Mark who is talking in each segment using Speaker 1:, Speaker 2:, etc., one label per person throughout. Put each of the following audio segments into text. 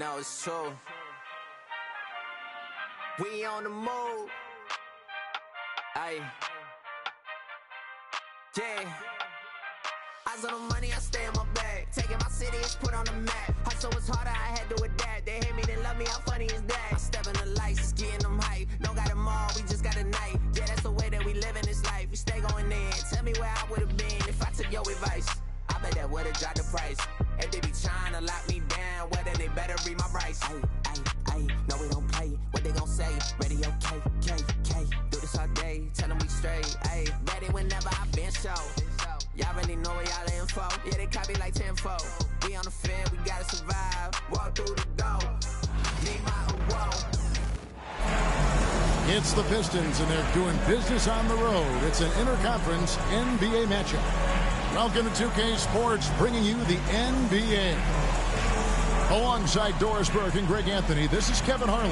Speaker 1: know it's true. We on the move. Aye. Yeah. Eyes on the money, I stay in my bag. Taking my city, it's put on the map. Hustle was harder, I had to adapt. They hate me, they love me, how funny is that? I step in the lights, it's getting them hype. No got them all, we just got a night. Yeah, that's the way that we live in this life. We stay going in. Tell me where I would've been if I took your advice. I bet that would've dropped the price. If they be trying to lock me down, well then they better read my rights. Ayy, no we don't play. What they gon' say? Radio K. Do this all day, tell them we straight. Ayy, ready whenever I been show. Y'all really know where y'all info. Yeah, they copy like tenfold. We on the field, we gotta survive. Walk through the door. Need my award.
Speaker 2: It's the Pistons, and they're doing business on the road. It's an interconference NBA matchup. Welcome to 2K Sports, bringing you the NBA. Alongside Doris Burke and Greg Anthony, this is Kevin Harlan.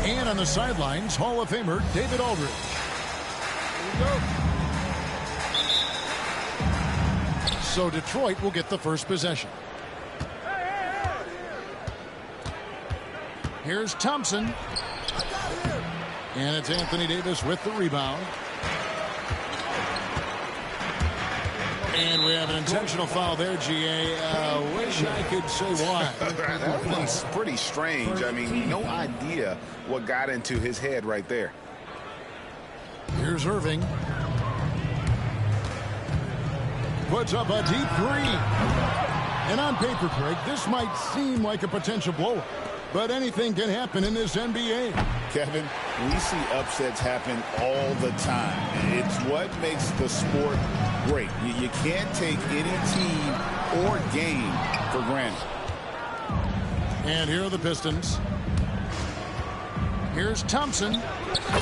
Speaker 2: And on the sidelines, Hall of Famer David Aldridge. Here we go. So Detroit will get the first possession. Here's Thompson. And it's Anthony Davis with the rebound. And we have an intentional foul there, GA. Wish I could say why.
Speaker 3: That one's pretty strange. I mean, no idea what got into his head right there.
Speaker 2: Here's Irving. Puts up a deep three. And on paper, Craig, this might seem like a potential blowout. But anything can happen in this NBA.
Speaker 3: Kevin, we see upsets happen all the time. It's what makes the sport great. You can't take any team or game for granted.
Speaker 2: And here are the Pistons. Here's Thompson.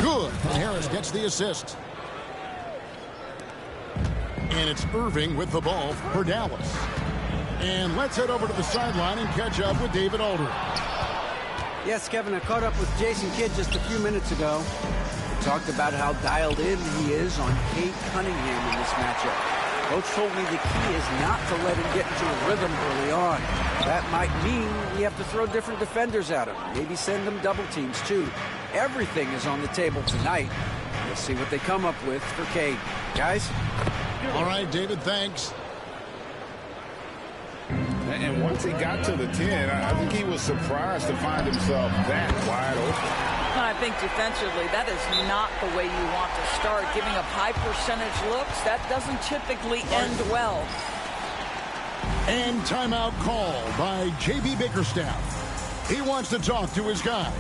Speaker 2: Good. And Harris gets the assist. And it's Irving with the ball for Dallas. And let's head over to the sideline and catch up with David Aldridge.
Speaker 4: Yes, Kevin, I caught up with Jason Kidd just a few minutes ago. We talked about how dialed in he is on Cade Cunningham in this matchup. Coach told me the key is not to let him get into a rhythm early on. That might mean we have to throw different defenders at him. Maybe send them double teams, too. Everything is on the table tonight. We'll see what they come up with for Cade. Guys?
Speaker 2: All right, David, thanks.
Speaker 3: And once he got to the 10, I think he was surprised to find himself that wide open.
Speaker 5: I think defensively, that is not the way you want to start. Giving up high percentage looks, that doesn't typically end well.
Speaker 2: And timeout call by J.B. Bickerstaff. He wants to talk to his guys.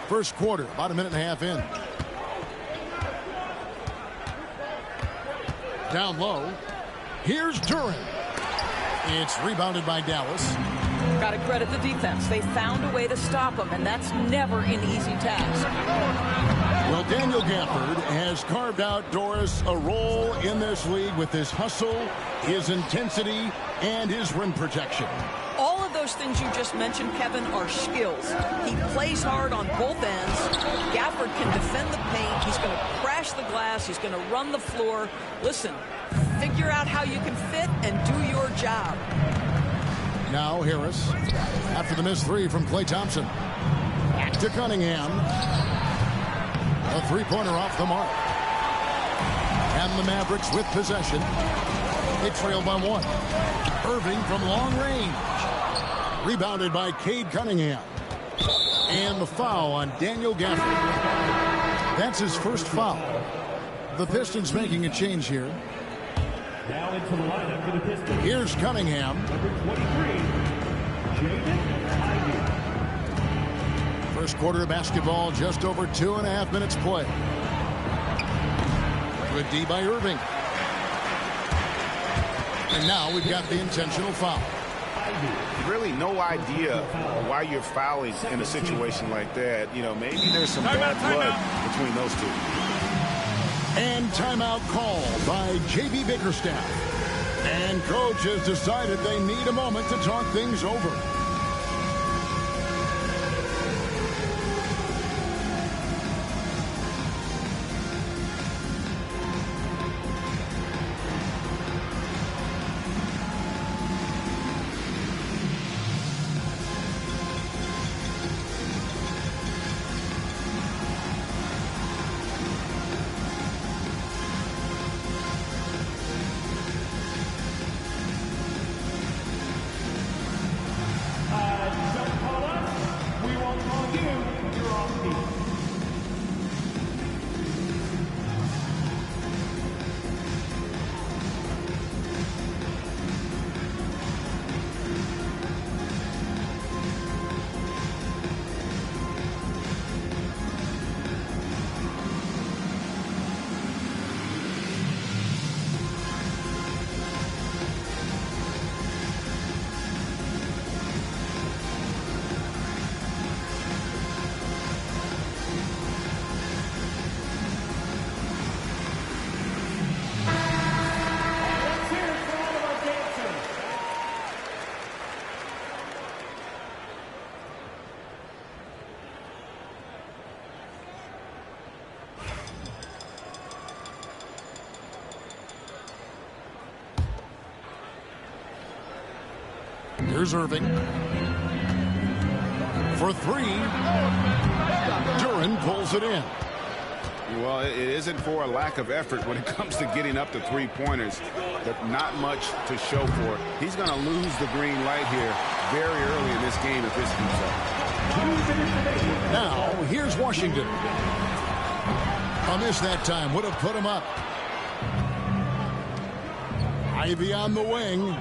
Speaker 2: First quarter, about a minute and a half in. Down low. Here's Duran. It's rebounded by Dallas.
Speaker 5: Got to credit the defense. They found a way to stop him, and that's never an easy task.
Speaker 2: Well, Daniel Gafford has carved out Doris a role in this league with his hustle, his intensity, and his rim protection.
Speaker 5: All of those things you just mentioned, Kevin, are skills. He plays hard on both ends. Gafford can defend the paint. He's going to crash the glass. He's going to run the floor. Listen, figure out how you can fit and do your job.
Speaker 2: Now Harris, after the missed three from Klay Thompson. Back to Cunningham. A three-pointer off the mark. And the Mavericks with possession. They trail by one. Irving from long range. Rebounded by Cade Cunningham. And the foul on Daniel Gafford. That's his first foul. The Pistons making a change here.
Speaker 6: Now into the lineup for the Pistons.
Speaker 2: Here's Cunningham.
Speaker 6: Number 23, Jaden Ivey.
Speaker 2: First quarter of basketball, just over 2.5 minutes play. Good D by Irving. And now we've got the intentional foul.
Speaker 3: Really no idea why you're fouling in a situation like that. You know, maybe there's some bad blood between those two.
Speaker 2: And timeout called by J.B. Bickerstaff. And coach has decided they need a moment to talk things over. Here's Irving. For three. Duran pulls it in.
Speaker 3: Well, it isn't for a lack of effort when it comes to getting up to three-pointers, but not much to show for it. He's going to lose the green light here very early in this game if this keeps up.
Speaker 2: Now, here's Washington. A miss that time would have put him up. Ivy on the wing.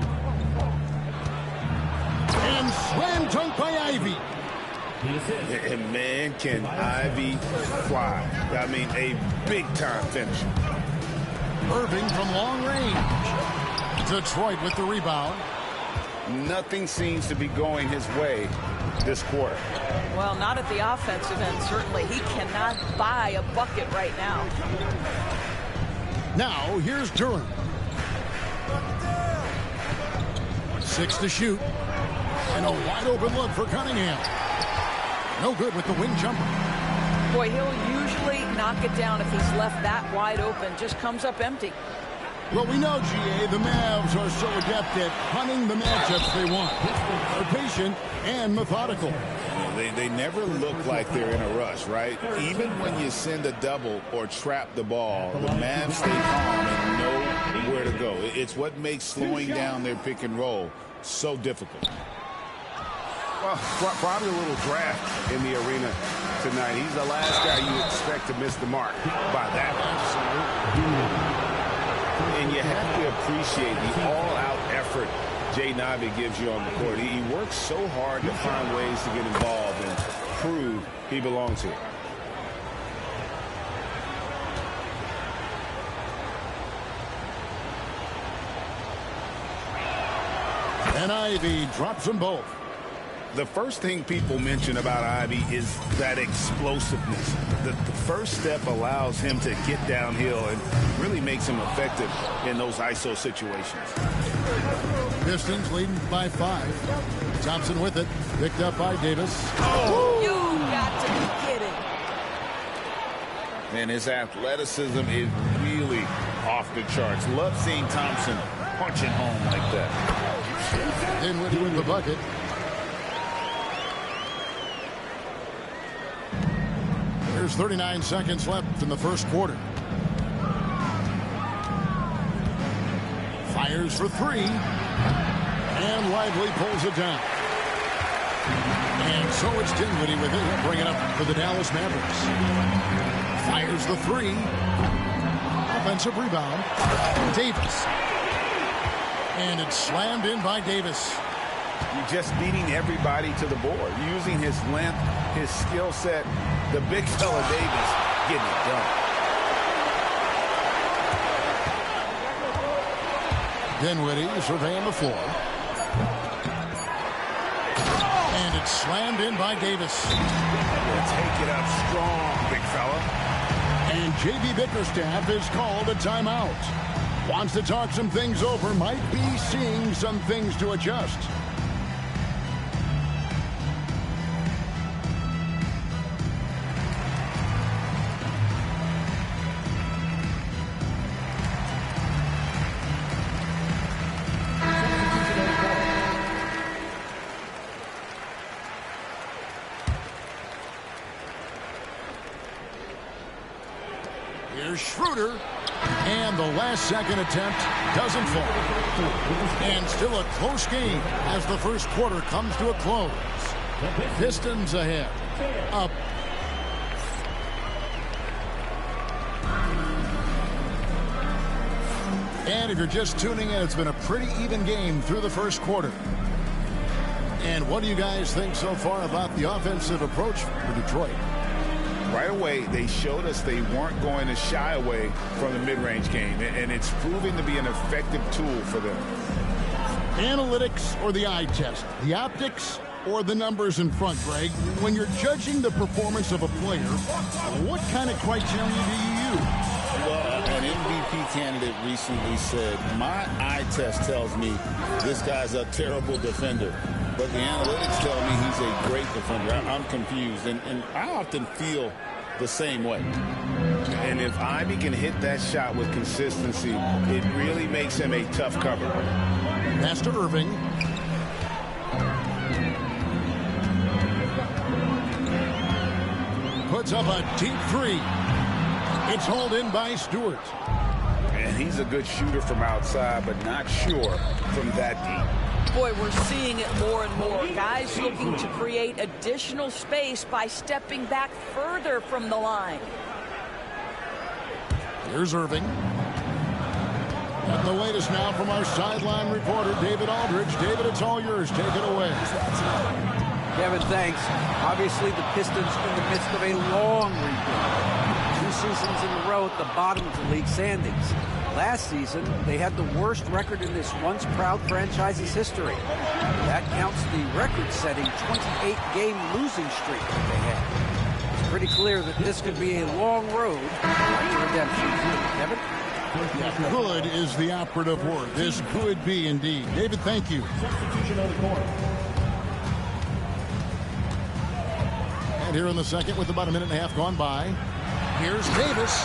Speaker 2: And slam dunk by Ivy.
Speaker 3: And man, can Ivy fly. I mean, a big-time finish.
Speaker 2: Irving from long range. Detroit with the rebound.
Speaker 3: Nothing seems to be going his way this quarter.
Speaker 5: Well, not at the offensive end, certainly. He cannot buy a bucket right now.
Speaker 2: Now, here's Duran. 6 to shoot. And a wide-open look for Cunningham. No good with the wing jumper.
Speaker 5: Boy, he'll usually knock it down if he's left that wide open. Just comes up empty.
Speaker 2: Well, we know, G.A., the Mavs are so adept at hunting the matchups they want. They're patient and methodical.
Speaker 3: They never look like they're in a rush, right? Even when you send a double or trap the ball, the Mavs stay calm and know where to go. It's what makes slowing down their pick and roll so difficult. Well, probably a little draft in the arena tonight. He's the last guy you expect to miss the mark by that. And you have to appreciate the all-out effort Jaden Ivey gives you on the court. He works so hard to find ways to get involved and prove he belongs here.
Speaker 2: And Ivy drops them both.
Speaker 3: The first thing people mention about Ivy is that explosiveness. The first step allows him to get downhill and really makes him effective in those ISO situations.
Speaker 2: Pistons leading by 5. Thompson with it. Picked up by Davis.
Speaker 5: Oh, you got to be kidding.
Speaker 3: And his athleticism is really off the charts. Love seeing Thompson punching home like that.
Speaker 2: Dinwiddie with the bucket. There's 39 seconds left in the first quarter. Fires for three. And Lively pulls it down. And so it's Dinwiddie with it, bringing up for the Dallas Mavericks. Fires the three. Offensive rebound. Davis. And it's slammed in by Davis.
Speaker 3: You're just beating everybody to the board, using his length, his skill set. The big fella Davis getting it done.
Speaker 2: Dinwiddie surveying the floor. And it's slammed in by Davis.
Speaker 3: Take it up strong, big fella.
Speaker 2: And J.B. Bickerstaff is called a timeout. Wants to talk some things over, might be seeing some things to adjust. Here's Schroeder. And the last second attempt doesn't fall. And still a close game as the first quarter comes to a close. Pistons ahead. Up. And if you're just tuning in, it's been a pretty even game through the first quarter. And what do you guys think so far about the offensive approach for Detroit?
Speaker 3: Right away, they showed us they weren't going to shy away from the mid-range game, and it's proving to be an effective tool for them.
Speaker 2: Analytics or the eye test? The optics or the numbers in front, Greg? When you're judging the performance of a player, what kind of criteria do you use?
Speaker 3: Well, an MVP candidate recently said, my eye test tells me this guy's a terrible defender. But the analytics tell me he's a great defender. I'm confused, and I often feel the same way. And if Ivy can hit that shot with consistency, it really makes him a tough cover.
Speaker 2: Pass to Irving. Puts up a deep three. It's hauled in by Stewart.
Speaker 3: And he's a good shooter from outside, but not sure from that deep.
Speaker 5: Boy, we're seeing it more and more. Guys looking to create additional space by stepping back further from the line.
Speaker 2: Here's Irving. And the latest now from our sideline reporter, David Aldridge. David, it's all yours. Take it away.
Speaker 4: Kevin, thanks. Obviously, the Pistons in the midst of a long rebuild. 2 seasons in a row at the bottom of the league standings. Last season, they had the worst record in this once-proud franchise's history. That counts the record-setting 28-game losing streak that they had. It's pretty clear that this could be a long road to redemption. Kevin?
Speaker 2: Good is the operative word. This could be indeed. David, thank you. And here in the second, with about a minute and a half gone by, here's Davis.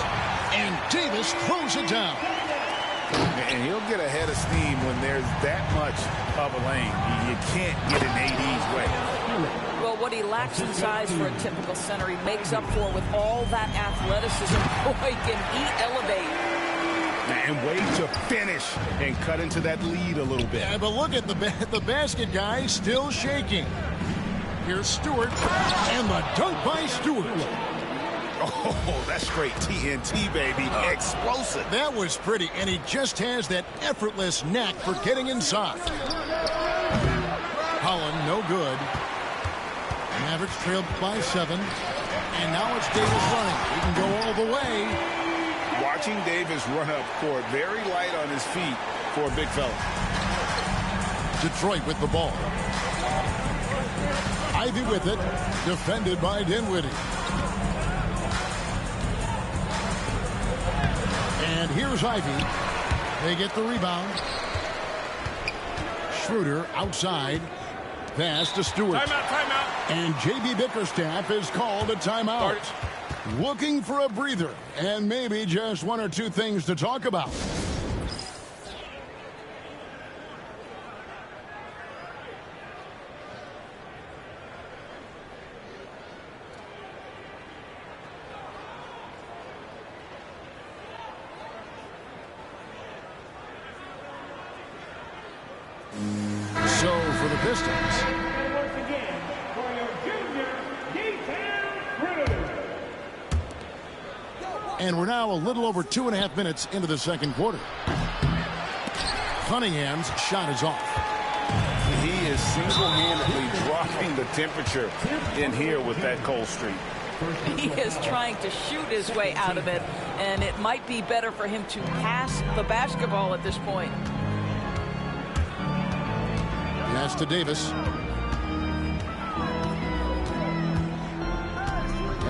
Speaker 2: And Davis throws it down.
Speaker 3: And he'll get a head of steam when there's that much of a lane. You can't get in AD's way.
Speaker 5: Well, what he lacks in size for a typical center, he makes up for with all that athleticism. Boy, can he elevate.
Speaker 3: And wait to finish and cut into that lead a little bit.
Speaker 2: Yeah, but look at the basket guy still shaking. Here's Stewart. And the dunk by Stewart.
Speaker 3: Oh, that's straight TNT, baby. Explosive.
Speaker 2: That was pretty, and he just has that effortless knack for getting inside. Holland, no good. Mavericks trailed by 7. And now it's Davis running. He can go all the way.
Speaker 3: Watching Davis run up court, very light on his feet for a big fella.
Speaker 2: Detroit with the ball. Ivy with it, defended by Dinwiddie. And here's Ivy. They get the rebound. Schroeder outside. Pass to Stewart.
Speaker 3: Timeout.
Speaker 2: And J.B. Bickerstaff is called a timeout. Looking for a breather and maybe just 1 or 2 things to talk about. for the Pistons.
Speaker 6: And once again, for your junior, D-Town crew.
Speaker 2: And we're now a little over 2.5 minutes into the second quarter. Cunningham's shot is off.
Speaker 3: He is single-handedly dropping the temperature in here with that cold streak.
Speaker 5: He is trying to shoot his way out of it, and it might be better for him to pass the basketball at this point.
Speaker 2: Pass to Davis.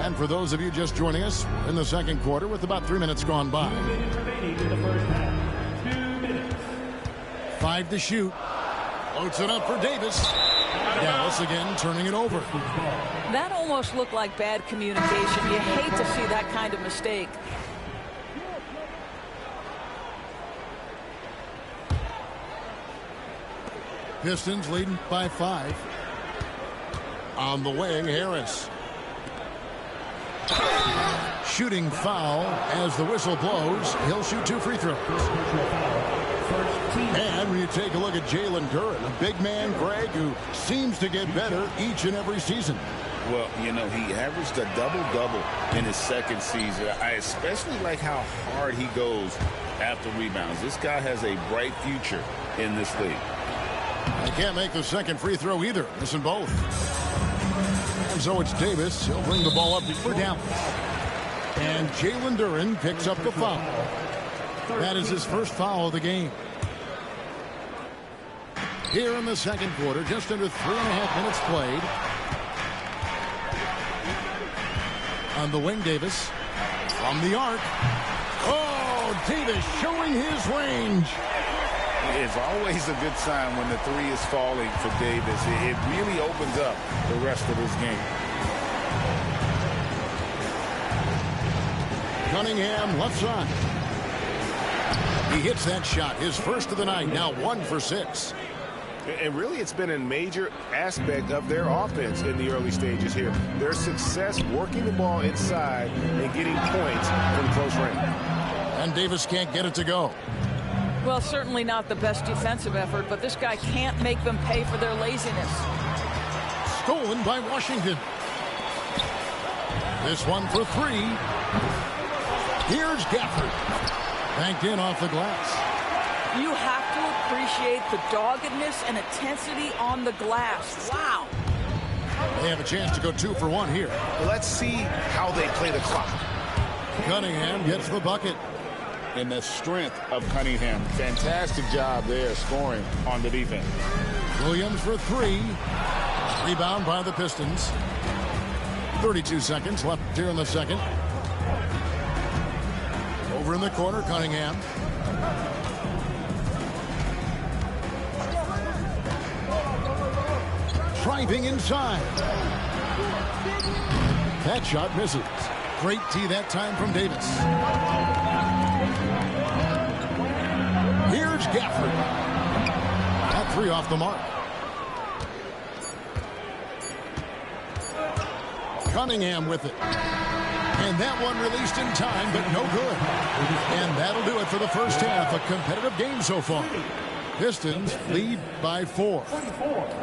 Speaker 2: And for those of you just joining us, in the second quarter with about 3 minutes gone by.
Speaker 6: 2 minutes remaining in the first half. 2 minutes.
Speaker 2: 5 to shoot. Floats it up for Davis. Dallas again turning it over.
Speaker 5: That almost looked like bad communication. You hate to see that kind of mistake.
Speaker 2: Pistons leading by 5. On the wing, Harris. Shooting foul as the whistle blows. He'll shoot 2 free throws. And when you take a look at Jalen Duren, a big man, Greg, who seems to get better each and every season.
Speaker 3: Well, you know, he averaged a double-double in his second season. I especially like how hard he goes after rebounds. This guy has a bright future in this league.
Speaker 2: I can't make the second free throw either. Missing both. And so it's Davis. He'll bring the ball up for Dallas. And Jalen Duren picks up the foul. That is his first foul of the game. Here in the second quarter, just under 3.5 minutes played. On the wing, Davis. From the arc. Oh, Davis showing his range.
Speaker 3: It's always a good sign when the three is falling for Davis. It really opens up the rest of his game.
Speaker 2: Cunningham left side. He hits that shot, his first of the night, now 1 for 6.
Speaker 7: And really, it's been a major aspect of their offense in the early stages here. Their success working the ball inside and getting points from close range.
Speaker 2: And Davis can't get it to go.
Speaker 5: Well, certainly not the best defensive effort, but this guy can't make them pay for their laziness.
Speaker 2: Stolen by Washington. This one for 3. Here's Gafford. Banked in off the glass.
Speaker 5: You have to appreciate the doggedness and intensity on the glass. Wow.
Speaker 2: They have a chance to go 2 for 1 here.
Speaker 7: Let's see how they play the clock.
Speaker 2: Cunningham gets the bucket.
Speaker 3: And the strength of Cunningham. Fantastic job there scoring on the defense.
Speaker 2: Williams for 3. Rebound by the Pistons. 32 seconds left here in the second. Over in the corner, Cunningham. Driving inside. That shot misses. Great tee that time from Davis. Here's Gafford. That 3 off the mark. Cunningham with it. And that one released in time, but no good. And that'll do it for the first half. A competitive game so far. Pistons lead by 4.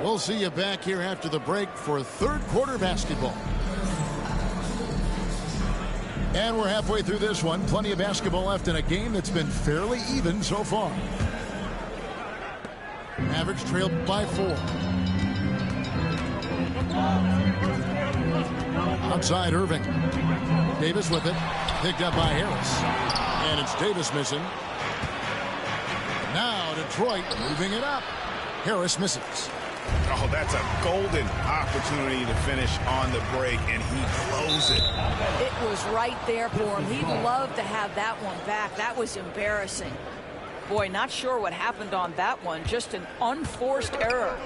Speaker 2: We'll see you back here after the break for third quarter basketball. And we're halfway through this one. Plenty of basketball left in a game that's been fairly even so far. Mavericks trailed by 4. Outside Irving. Davis with it. Picked up by Harris. And it's Davis missing. Now Detroit moving it up. Harris misses.
Speaker 7: Oh, that's a golden opportunity to finish on the break, and he closed it.
Speaker 5: It was right there for him. He'd love to have that one back. That was embarrassing. Boy, not sure what happened on that one. Just an unforced error.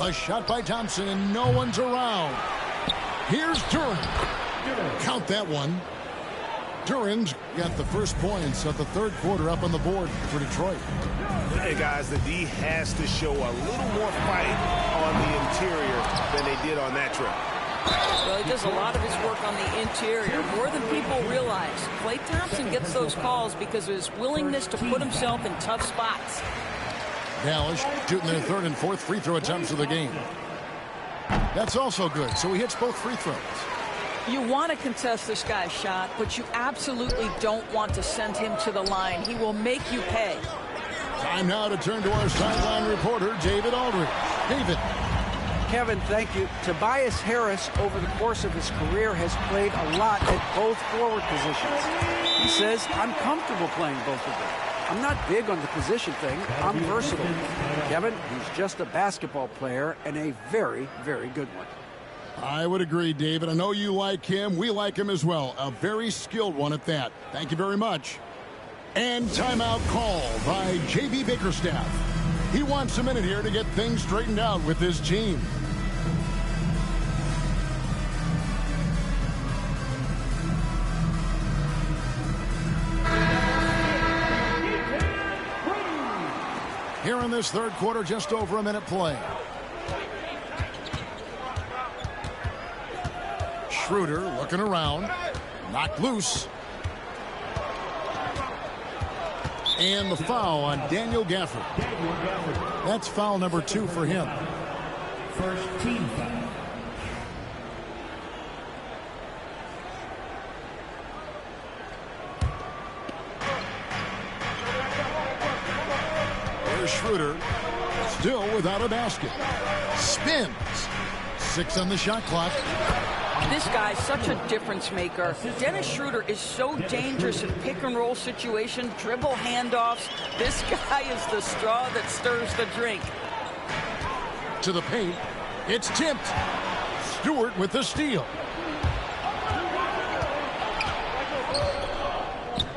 Speaker 2: A shot by Thompson, and no one's around. Here's Duren. Count that one. Duren's got the first points of the third quarter up on the board for Detroit.
Speaker 7: Hey, guys, the D has to show a little more fight on the interior than they did on that trip.
Speaker 5: Well, he does a lot of his work on the interior, more than people realize. Klay Thompson gets those calls because of his willingness to put himself in tough spots.
Speaker 2: Dallas shooting their third and fourth free throw attempts of the game. That's also good, so he hits both free throws.
Speaker 5: You want to contest this guy's shot, but you absolutely don't want to send him to the line. He will make you pay.
Speaker 2: Time now to turn to our sideline reporter, David Aldridge. David.
Speaker 4: Kevin, thank you. Tobias Harris, over the course of his career, has played a lot at both forward positions. He says, I'm comfortable playing both of them. I'm not big on the position thing. I'm versatile. Kevin, he's just a basketball player and a very, very good one.
Speaker 2: I would agree, David. I know you like him. We like him as well. A very skilled one at that. Thank you very much. And timeout call by J.B. Bickerstaff. He wants a minute here to get things straightened out with his team. Here in this third quarter, just over a minute play. Schroeder looking around, knocked loose. And the foul on Daniel Gafford. That's foul number 2 for him.
Speaker 6: First team foul.
Speaker 2: There's Schroeder, still without a basket. Spins. 6 on the shot clock.
Speaker 5: This guy's such a difference maker. Dennis Schroeder is so dangerous in pick-and-roll situation, dribble handoffs. This guy is the straw that stirs the drink.
Speaker 2: To the paint. It's tipped. Stewart with the steal.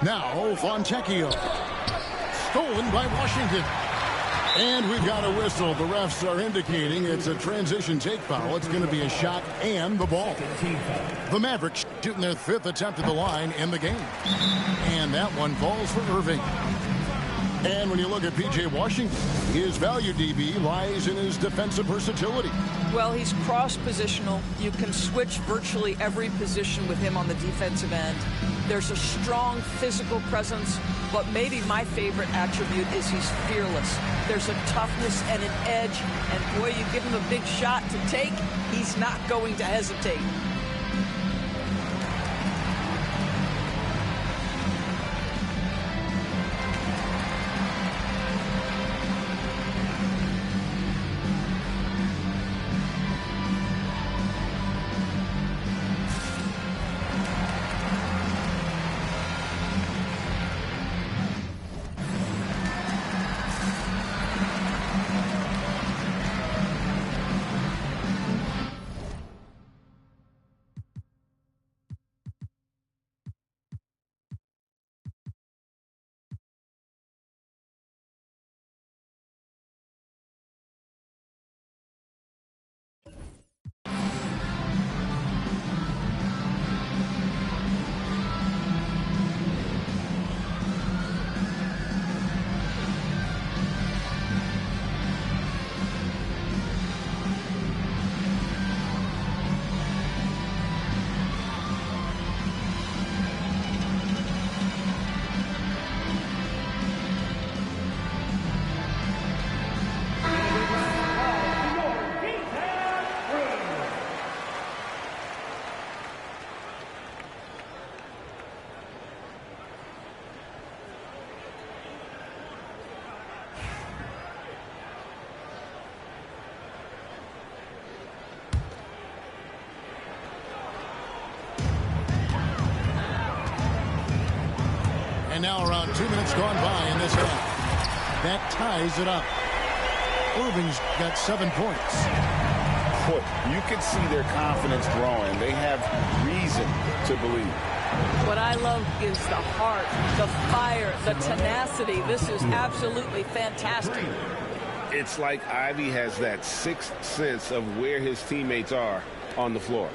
Speaker 2: Now Fontecchio. Stolen by Washington. And we've got a whistle. The refs are indicating it's a transition take foul. It's going to be a shot and the ball. The Mavericks shooting their 5th attempt at the line in the game. And that one falls for Irving. And when you look at P.J. Washington, his value, DB, lies in his defensive versatility.
Speaker 5: Well, he's cross-positional. You can switch virtually every position with him on the defensive end. There's a strong physical presence, but maybe my favorite attribute is he's fearless. There's a toughness and an edge, and boy, you give him a big shot to take, he's not going to hesitate.
Speaker 2: And now around 2 minutes gone by in this half. That ties it up. Irving's got 7 points.
Speaker 3: Boy, you can see their confidence growing. They have reason to believe.
Speaker 5: What I love is the heart, the fire, the tenacity. This is absolutely fantastic.
Speaker 7: It's like Ivy has that sixth sense of where his teammates are on the floor.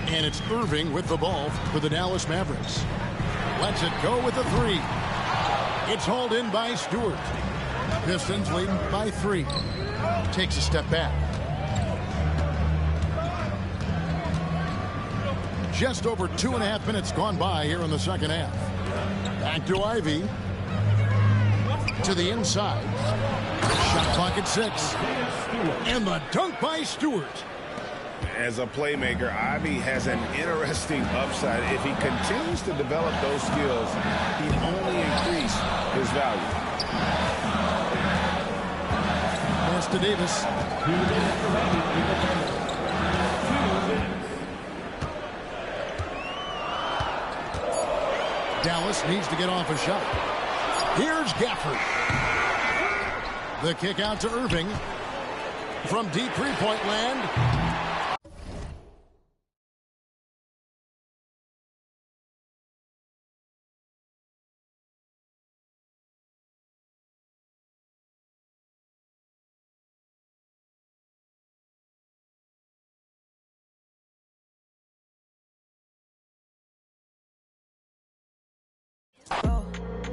Speaker 2: And it's Irving with the ball for the Dallas Mavericks. Lets it go with the 3. It's hauled in by Stewart. Pistons leading by 3. Takes a step back. Just over 2.5 minutes gone by here in the second half. Back to Ivy. To the inside. Shot clock at 6. And the dunk by Stewart.
Speaker 7: As a playmaker, Ivy has an interesting upside. If he continues to develop those skills, he'd only increase his value.
Speaker 2: Pass to Davis. Dallas needs to get off a shot. Here's Gafford. The kick out to Irving. From deep three-point land.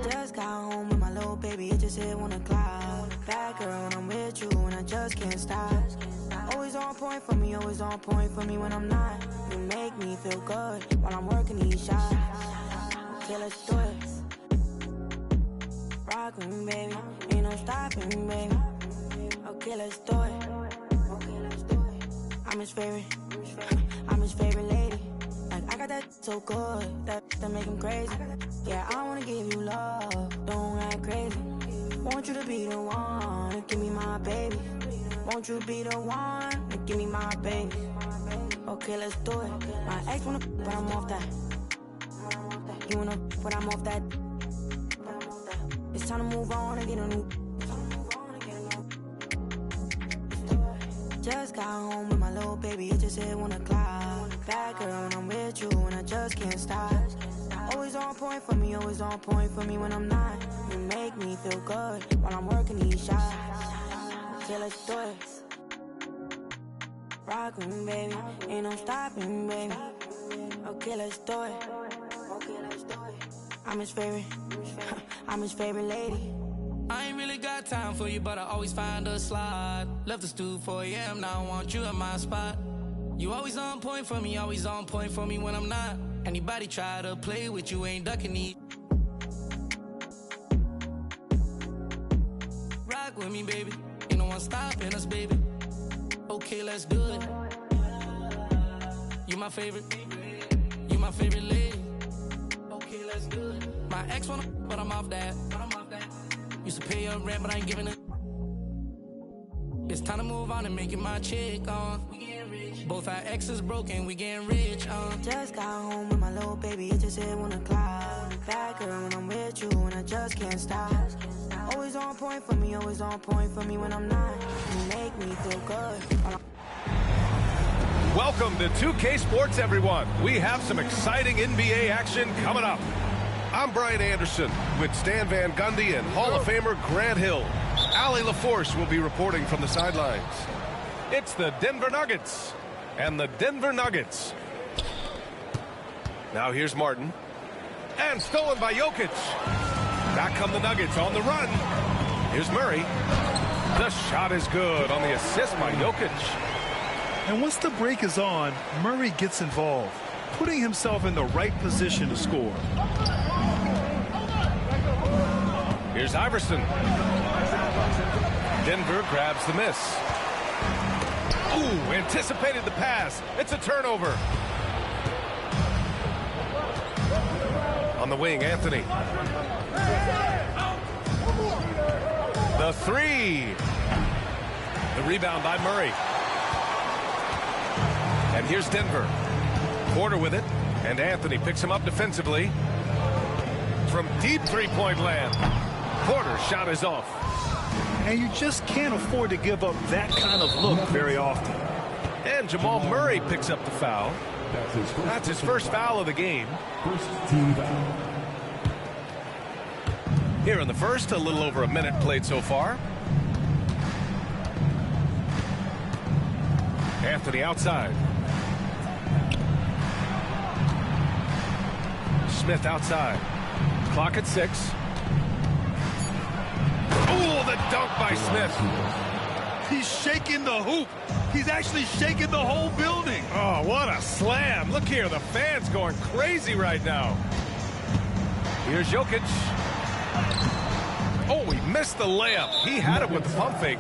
Speaker 8: Just got home with my little baby, it just hit 1 o'clock. Bad girl, when I'm with you, and I just can't stop. Always on point for me, always on point for me when I'm not. You make me feel good while I'm working these shots. Okay, let's do it. Rock with me, baby, ain't no stopping, baby. Okay, let's do it. I'm his favorite lady. Like, I got that so good, that make him crazy. Yeah, I wanna give you love, don't act crazy. Want you to be the one to give me my baby. Want you to be the one to give me my baby. Okay, let's do it. My ex wanna, but I'm off that. You wanna, but I'm off that. It's time to move on and get a new. Just got home with my little baby, it just hit 1 o'clock. Bad girl, when I'm with you, and I just can't stop. Always on point for me, always on point for me when I'm not. You make me feel good while I'm working these shots. Okay, let's do it. Rock with me, baby, ain't no stopping, baby. Okay, let's do it. I'm his favorite lady.
Speaker 9: I ain't really got time for you, but I always find a slot. Left the stool 4 a.m., now I want you in my spot. You always on point for me, always on point for me when I'm not. Anybody try to play with you, ain't ducking it. Rock with me, baby, ain't no one stopping us, baby. Okay, let's do it. You my favorite lady. Okay, let's do it. My ex wanna, but I'm off that. Used to pay your rent, but I ain't giving it. It's time to move on and make it my chick, we getting rich. Both our exes broken, we getting rich,
Speaker 8: Just got home with my little baby, it just hit 1 o'clock. Bad girl, when I'm with you, and I just can't stop. Always on point for me, always on point for me when I'm not. You make me feel good.
Speaker 10: Welcome to 2K Sports, everyone. We have some exciting NBA action coming up. I'm Brian Anderson with Stan Van Gundy and Hall of Famer Grant Hill. Allie LaForce will be reporting from the sidelines. It's the Denver Nuggets and the Denver Nuggets. Now here's Martin. And stolen by Jokic. Back come the Nuggets on the run. Here's Murray. The shot is good on the assist by Jokic.
Speaker 11: And once the break is on, Murray gets involved, putting himself in the right position to score.
Speaker 10: Here's Iverson. Denver grabs the miss. Ooh, anticipated the pass. It's a turnover. On the wing, Anthony. The three. The rebound by Murray. And here's Denver. Porter with it. And Anthony picks him up defensively. From deep three-point land. Porter's shot is off.
Speaker 11: And you just can't afford to give up that kind of look very often.
Speaker 10: And Jamal Murray picks up the foul. That's his first foul of the game. Here in the first, a little over a minute played so far. Anthony outside. Smith outside. Clock at 6. Ooh, the dunk by Smith.
Speaker 11: He's shaking the hoop. He's actually shaking the whole building.
Speaker 10: Oh, what a slam. Look here, the fans going crazy right now. Here's Jokic. Oh, he missed the layup. He had it with the pump fake.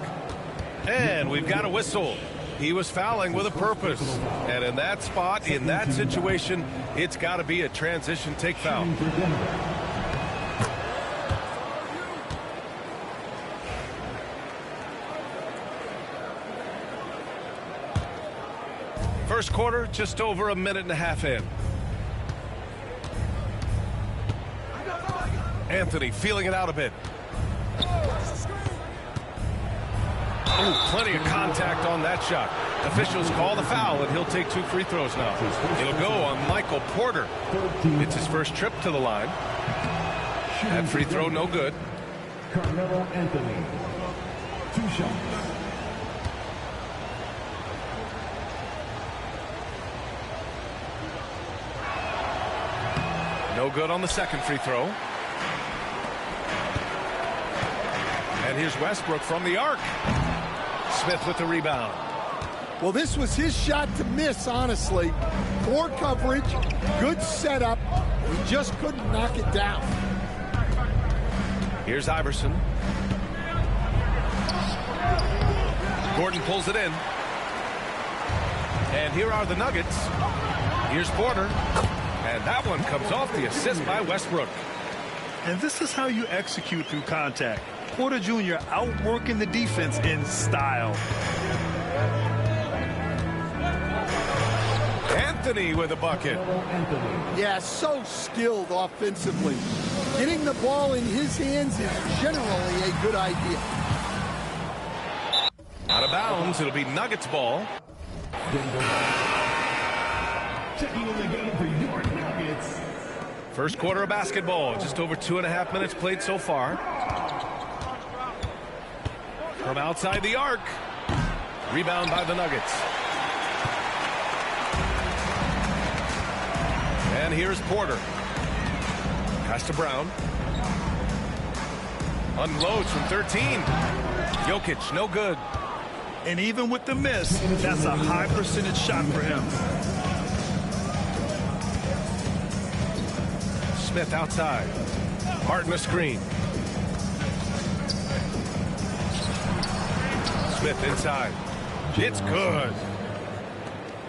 Speaker 10: And we've got a whistle. He was fouling with a purpose. And in that spot, in that situation, it's got to be a transition take foul. First quarter, just over a minute and a half in. Anthony feeling it out a bit. Oh, plenty of contact on that shot. Officials call the foul, and he'll take 2 free throws now. It'll go on Michael Porter. It's his first trip to the line. That free throw, no good.
Speaker 6: Carmelo Anthony, 2 shots.
Speaker 10: No good on the second free throw. And here's Westbrook from the arc. Smith with the rebound.
Speaker 12: Well, this was his shot to miss, honestly. Poor coverage, good setup. He just couldn't knock it down.
Speaker 10: Here's Iverson. Gordon pulls it in. And here are the Nuggets. Here's Porter. And that one comes off the assist by Westbrook.
Speaker 11: And this is how you execute through contact. Porter Jr. outworking the defense in style.
Speaker 10: Anthony with a bucket.
Speaker 12: Yeah, so skilled offensively. Getting the ball in his hands is generally a good idea.
Speaker 10: Out of bounds, it'll be Nuggets ball.
Speaker 6: Checking in the game for your Nuggets.
Speaker 10: First quarter of basketball, just over 2.5 minutes played so far. From outside the arc. Rebound by the Nuggets. And here's Porter. Pass to Brown. Unloads from 13. Jokic, no good.
Speaker 11: And even with the miss, that's a high percentage shot for him.
Speaker 10: Smith outside. Martin a screen. Smith inside. It's good.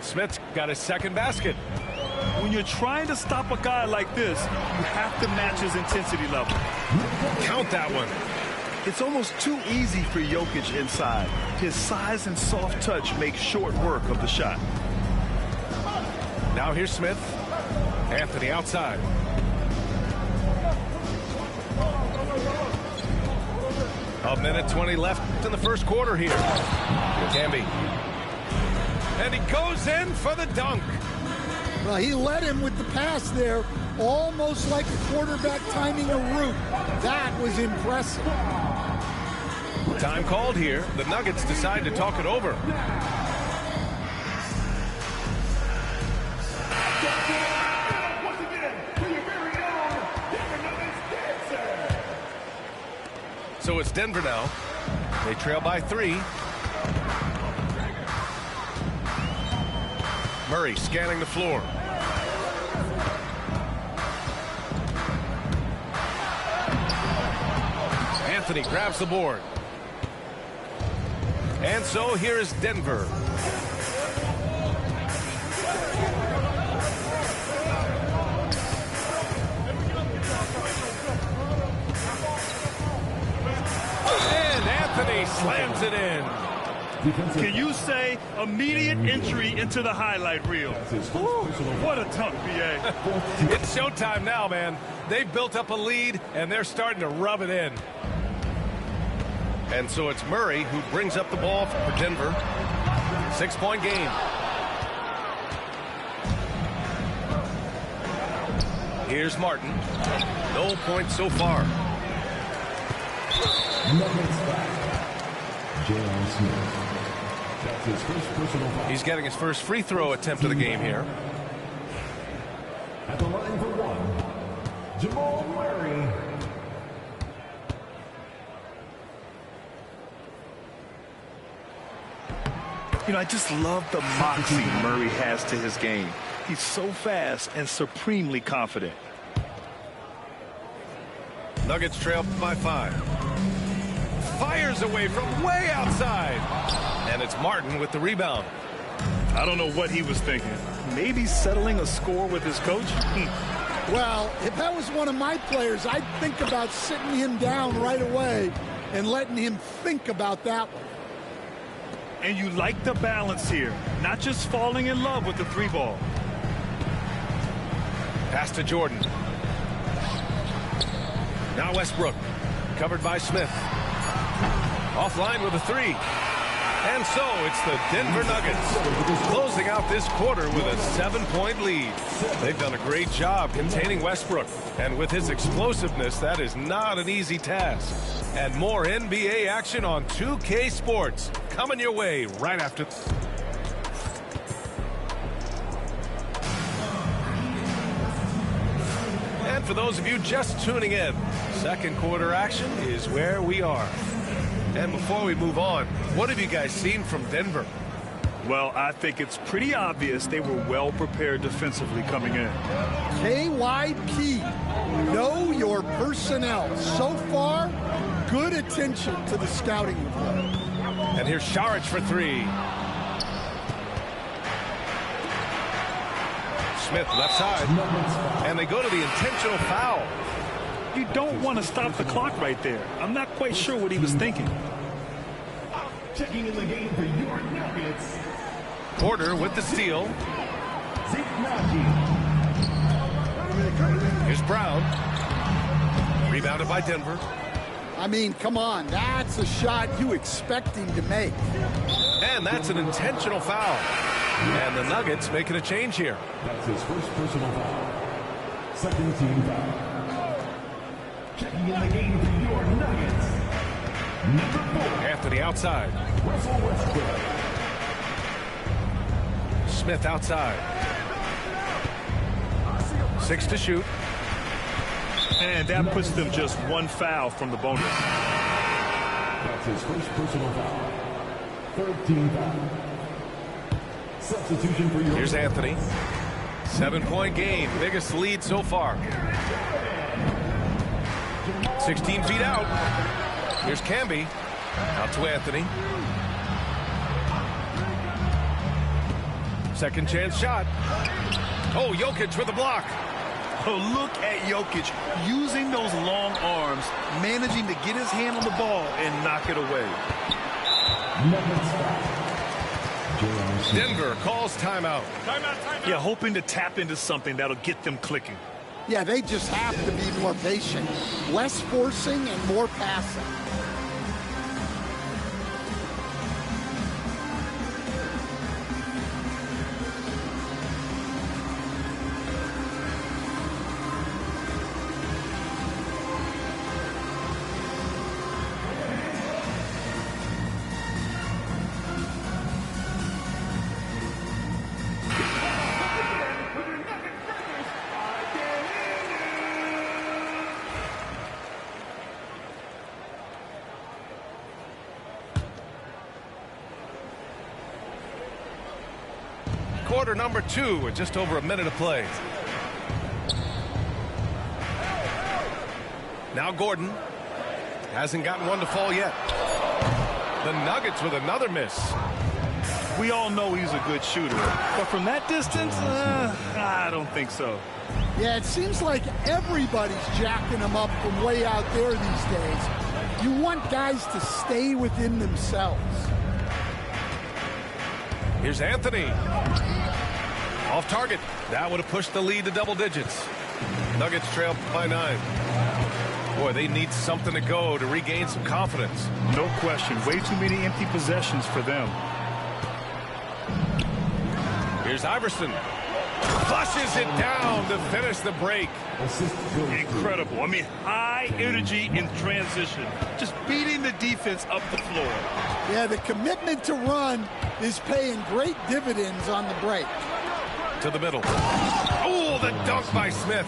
Speaker 10: Smith's got his second basket.
Speaker 11: When you're trying to stop a guy like this, you have to match his intensity level.
Speaker 10: Count that one.
Speaker 11: It's almost too easy for Jokic inside. His size and soft touch make short work of the shot.
Speaker 10: Now here's Smith. Anthony outside. A minute 20 left in the first quarter here. Gamby. And he goes in for the dunk.
Speaker 12: Well, he led him with the pass there, almost like a quarterback timing a route. That was impressive.
Speaker 10: Time called here. The Nuggets decide to talk it over.
Speaker 6: Once again, for your very own Denver Nuggets dancer.
Speaker 10: So it's Denver now. They trail by 3. Murray scanning the floor. Anthony grabs the board. And so here is Denver. And Anthony slams it in.
Speaker 11: Can you say immediate entry into the highlight reel? Ooh, what a dunk, BA.
Speaker 10: It's showtime now, man. They've built up a lead, and they're starting to rub it in. And so it's Murray who brings up the ball for Denver. 6-point game. Here's Martin. No points so far. He's getting his first free throw attempt of the game here.
Speaker 6: At the line for 1, Jamal Murray.
Speaker 11: You know, I just love the moxie Murray has to his game. He's so fast and supremely confident.
Speaker 10: Nuggets trail by 5. fires away from way outside. And it's Martin with the rebound.
Speaker 11: I don't know what he was thinking. Maybe settling a score with his coach?
Speaker 12: Well, if that was one of my players, I'd think about sitting him down right away and letting him think about that one.
Speaker 11: And you like the balance here, not just falling in love with the three ball.
Speaker 10: Pass to Jordan. Now Westbrook, covered by Smith. Offline with a three. And so it's the Denver Nuggets closing out this quarter with a 7-point lead. They've done a great job containing Westbrook. And with his explosiveness, that is not an easy task. And more NBA action on 2K Sports coming your way right after. And for those of you just tuning in, second quarter action is where we are. And before we move on, what have you guys seen from Denver?
Speaker 11: Well, I think it's pretty obvious they were well prepared defensively coming in.
Speaker 12: KYP, know your personnel. So far, good attention to the scouting report.
Speaker 10: And here's Šarić for three. Smith left side. And they go to the intentional foul.
Speaker 11: You don't want to stop the clock right there. I'm not quite sure what he was thinking.
Speaker 6: Checking in the game for your Nuggets.
Speaker 10: Porter with the steal. Here's Brown. Rebounded by Denver.
Speaker 12: I mean, come on. That's a shot you expect him to make.
Speaker 10: And that's an intentional foul. And the Nuggets making a change here.
Speaker 6: That's his first personal foul. Second team foul. Checking in the game for your Nuggets. Number 4.
Speaker 10: Anthony outside.
Speaker 6: Russell Westbrook.
Speaker 10: Smith outside. 6 to shoot.
Speaker 11: And that puts them just one foul from the bonus.
Speaker 6: That's his first personal foul. Third team foul. Substitution for your.
Speaker 10: Here's Anthony. 7-point game. Biggest lead so far. 16 feet out. Here's Camby. Out to Anthony. Second chance shot. Oh, Jokic with a block.
Speaker 11: Oh, look at Jokic using those long arms, managing to get his hand on the ball and knock it away.
Speaker 10: Denver calls timeout.
Speaker 11: Yeah, hoping to tap into something that'll get them clicking.
Speaker 12: Yeah, they just have to be more patient. Less forcing and more passing.
Speaker 10: Quarter number 2 with just over a minute of play. Now Gordon hasn't gotten one to fall yet. The Nuggets with another miss.
Speaker 11: We all know he's a good shooter, but from that distance, I don't think so.
Speaker 12: Yeah, it seems like everybody's jacking him up from way out there these days. You want guys to stay within themselves.
Speaker 10: Here's Anthony. Off target. That would have pushed the lead to double digits. Nuggets trail by 9. Boy, they need something to go to regain some confidence.
Speaker 11: No question. Way too many empty possessions for them.
Speaker 10: Here's Iverson. Flushes it down to finish the break.
Speaker 11: Incredible. I mean, high energy in transition. Just beating the defense up the floor.
Speaker 12: Yeah, the commitment to run is paying great dividends on the break.
Speaker 10: To the middle. Oh, the dunk by Smith.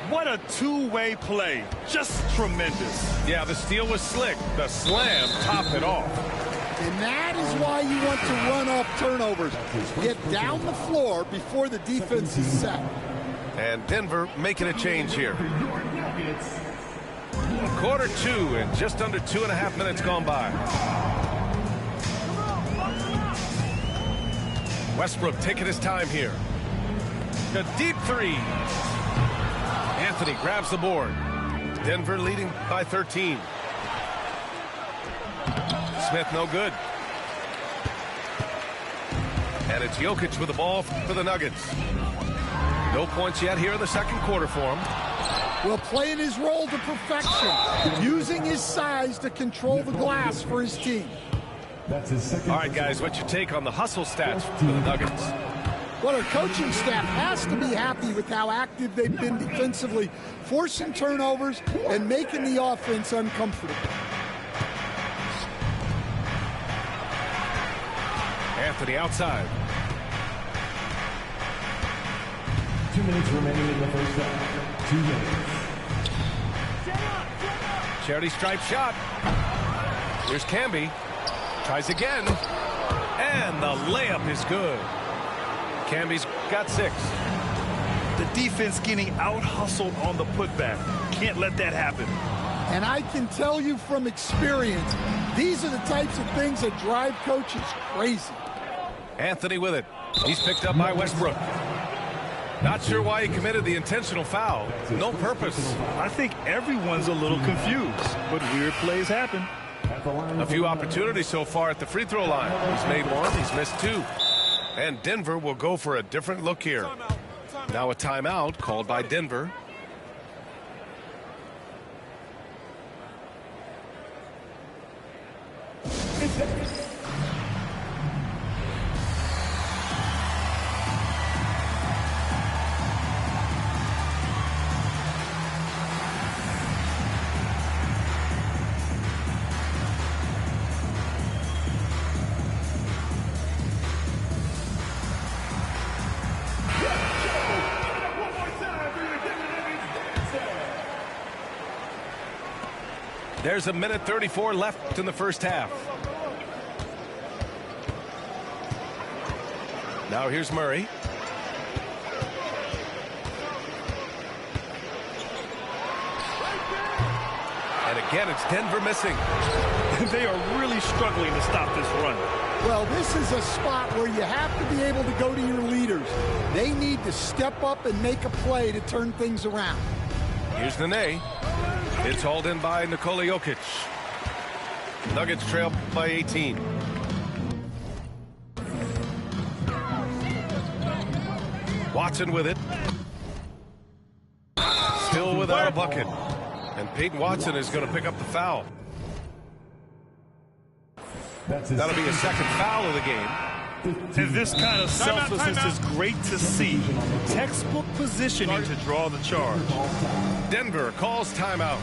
Speaker 11: What a two-way play. Just tremendous.
Speaker 10: Yeah, the steal was slick. The slam topped it off.
Speaker 12: And that is why you want to run off turnovers. Get down the floor before the defense is set.
Speaker 10: And Denver making a change here. Quarter 2 and just under 2.5 minutes gone by. Westbrook taking his time here. A deep three. Anthony grabs the board. Denver leading by 13. Smith no good. And it's Jokic with the ball for the Nuggets. No points yet here in the second quarter for him.
Speaker 12: Well, playing his role to perfection, using his size to control the glass for his team.
Speaker 6: That's his second.
Speaker 10: All right, guys, what's your take on the hustle stats for the Nuggets?
Speaker 12: Well, our coaching staff has to be happy with how active they've been defensively, forcing turnovers and making the offense uncomfortable.
Speaker 10: Anthony outside.
Speaker 6: 2 minutes remaining in the first half. 2 minutes.
Speaker 10: Charity stripe shot. Here's Camby. Tries again. And the layup is good. Camby's got 6.
Speaker 11: The defense getting out-hustled on the putback. Can't let that happen.
Speaker 12: And I can tell you from experience, these are the types of things that drive coaches crazy.
Speaker 10: Anthony with it. He's picked up by Westbrook. Not sure why he committed the intentional foul. No purpose.
Speaker 11: I think everyone's a little confused, but weird plays happen.
Speaker 10: A few opportunities so far at the free throw line. He's made 1, he's missed 2. And Denver will go for a different look here. Now a timeout called by Denver. There's 1:34 left in the first half. Now here's Murray. And again, it's Denver missing.
Speaker 11: They are really struggling to stop this run.
Speaker 12: Well, this is a spot where you have to be able to go to your leaders. They need to step up and make a play to turn things around.
Speaker 10: Here's Nene. It's hauled in by Nikola Jokic. Nuggets trail by 18. Watson with it. Still without a bucket. And Peyton Watson is going to pick up the foul. That'll be a second foul of the game.
Speaker 11: And this kind of selflessness is great to see. Textbook positioning to draw the charge.
Speaker 10: Denver calls timeout.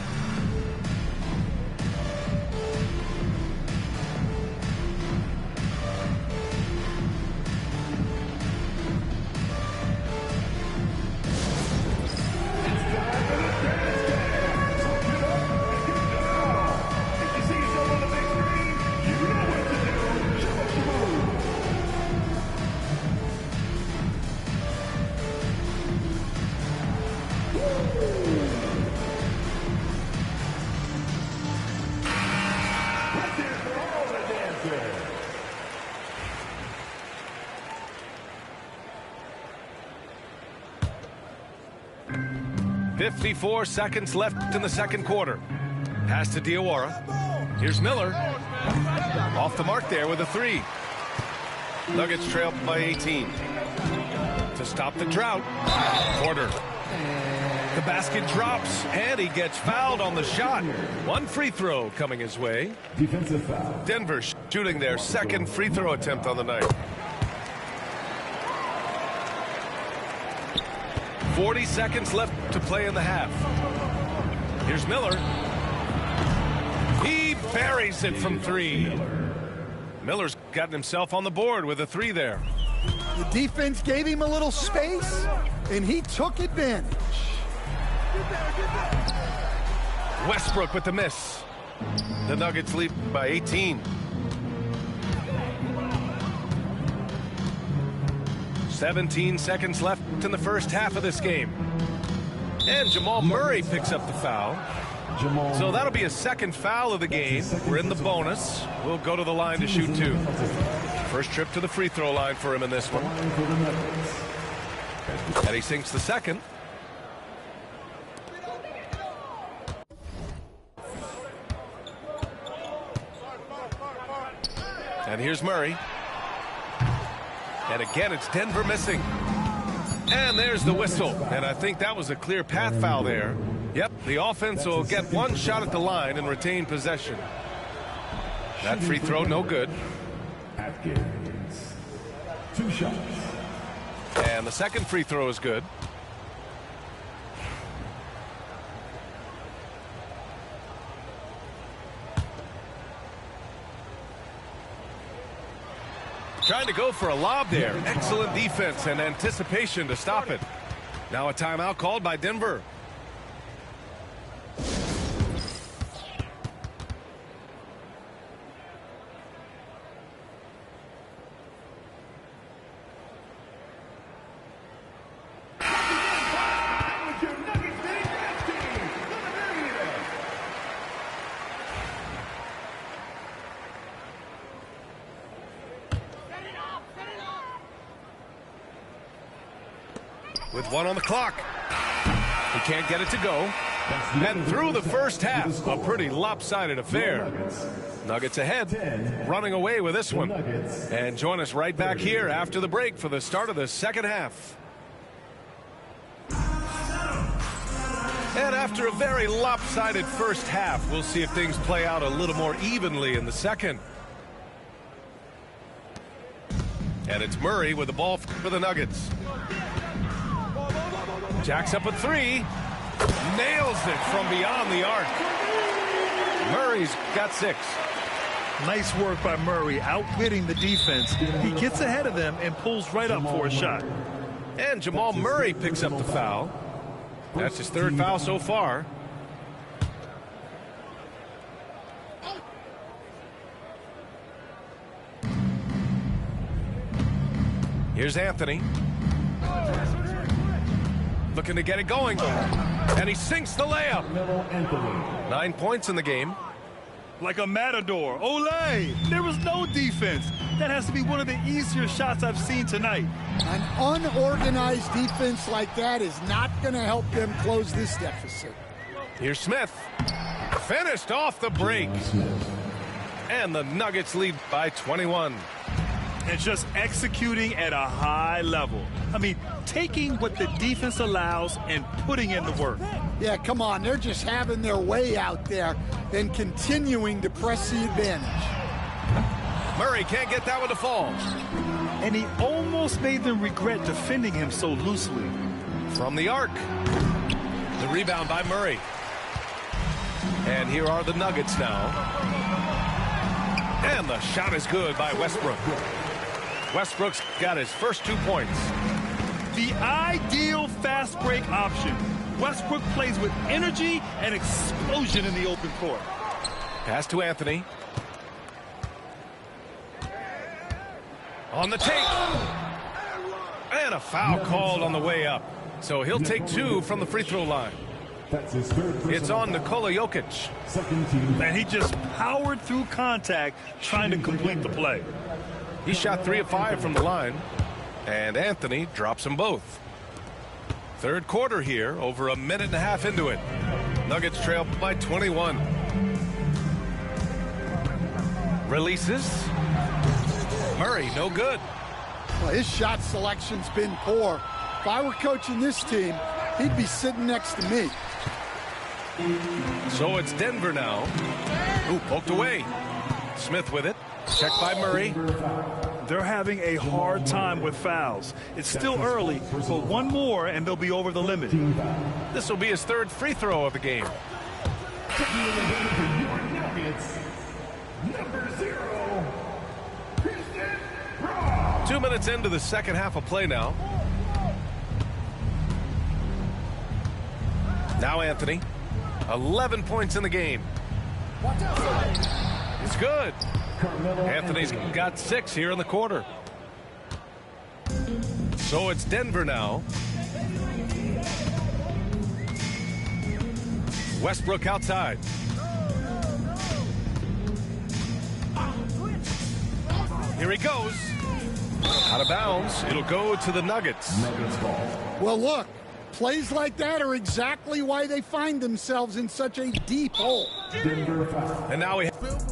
Speaker 10: .54 seconds left in the second quarter. Pass to Diawara. Here's Miller. Off the mark there with a 3. Nuggets trail by 18. To stop the drought, Porter. The basket drops, and he gets fouled on the shot. 1 free throw coming his way.
Speaker 6: Defensive foul.
Speaker 10: Denver shooting their second free throw attempt on the night. 40 seconds left to play in the half. Here's Miller. He buries it from 3. Miller's gotten himself on the board with a 3 there.
Speaker 12: The defense gave him a little space, and he took advantage.
Speaker 10: Westbrook with the miss. The Nuggets lead by 18. 17 seconds left in the first half of this game. And Jamal Murray picks up the foul. So that'll be a second foul of the game. We're in the bonus. We'll go to the line to shoot 2. First trip to the free throw line for him in this one. And he sinks the second. And here's Murray. And again, it's Denver missing. And there's the whistle. And I think that was a clear path foul there. Yep, the offense will get one shot at the line and retain possession. That free throw, no good.
Speaker 6: 2 shots.
Speaker 10: And the second free throw is good. Trying to go for a lob there. Excellent defense and anticipation to stop it. Now a timeout called by Denver. With 1 on the clock. He can't get it to go. And through the first half, a pretty lopsided affair. Nuggets ahead, running away with this one. And join us right back here after the break for the start of the second half. And after a very lopsided first half, we'll see if things play out a little more evenly in the second. And it's Murray with the ball for the Nuggets. Jacks up a 3. Nails it from beyond the arc. Murray's got 6.
Speaker 11: Nice work by Murray, outwitting the defense. He gets ahead of them and pulls right up for a shot.
Speaker 10: And Jamal Murray picks up the foul. That's his 3rd foul so far. Here's Anthony. Looking to get it going. And he sinks the layup. 9 points in the game.
Speaker 11: Like a matador. Olay! There was no defense. That has to be one of the easier shots I've seen tonight.
Speaker 12: An unorganized defense like that is not going to help them close this deficit.
Speaker 10: Here's Smith. Finished off the break. And the Nuggets lead by 21.
Speaker 11: And just executing at a high level. I mean, taking what the defense allows and putting in the work.
Speaker 12: Yeah, come on. They're just having their way out there and continuing to press the advantage.
Speaker 10: Murray can't get that one to fall.
Speaker 11: And he almost made them regret defending him so loosely.
Speaker 10: From the arc. The rebound by Murray. And here are the Nuggets now. And the shot is good by Westbrook. Westbrook's got his first 2 points.
Speaker 11: The ideal fast break option. Westbrook plays with energy and explosion in the open court.
Speaker 10: Pass to Anthony. On the take. And a foul called on the way up. So he'll take 2 from the free throw line.
Speaker 6: That's his 3rd.
Speaker 10: It's on Nikola Jokic.
Speaker 6: Second team.
Speaker 11: And he just powered through contact trying to complete the play.
Speaker 10: He shot 3 of 5 from the line. And Anthony drops them both. 3rd quarter here, over a minute and a half into it. Nuggets trail by 21. Releases. Murray, no good.
Speaker 12: Well, his shot selection's been poor. If I were coaching this team, he'd be sitting next to me.
Speaker 10: So it's Denver now. Ooh, poked away. Smith with it. Checked by Murray.
Speaker 11: They're having a hard time with fouls. It's still early, but one more and they'll be over the limit.
Speaker 10: This will be his 3rd free throw of the game.
Speaker 6: Number 0.
Speaker 10: 2 minutes into the second half of play now. Now Anthony. 11 points in the game. It's good. Anthony's got 6 here in the quarter. So it's Denver now. Westbrook outside. Here he goes. Out of bounds. It'll go to the Nuggets.
Speaker 12: Well, look, plays like that are exactly why they find themselves in such a deep hole.
Speaker 10: And now we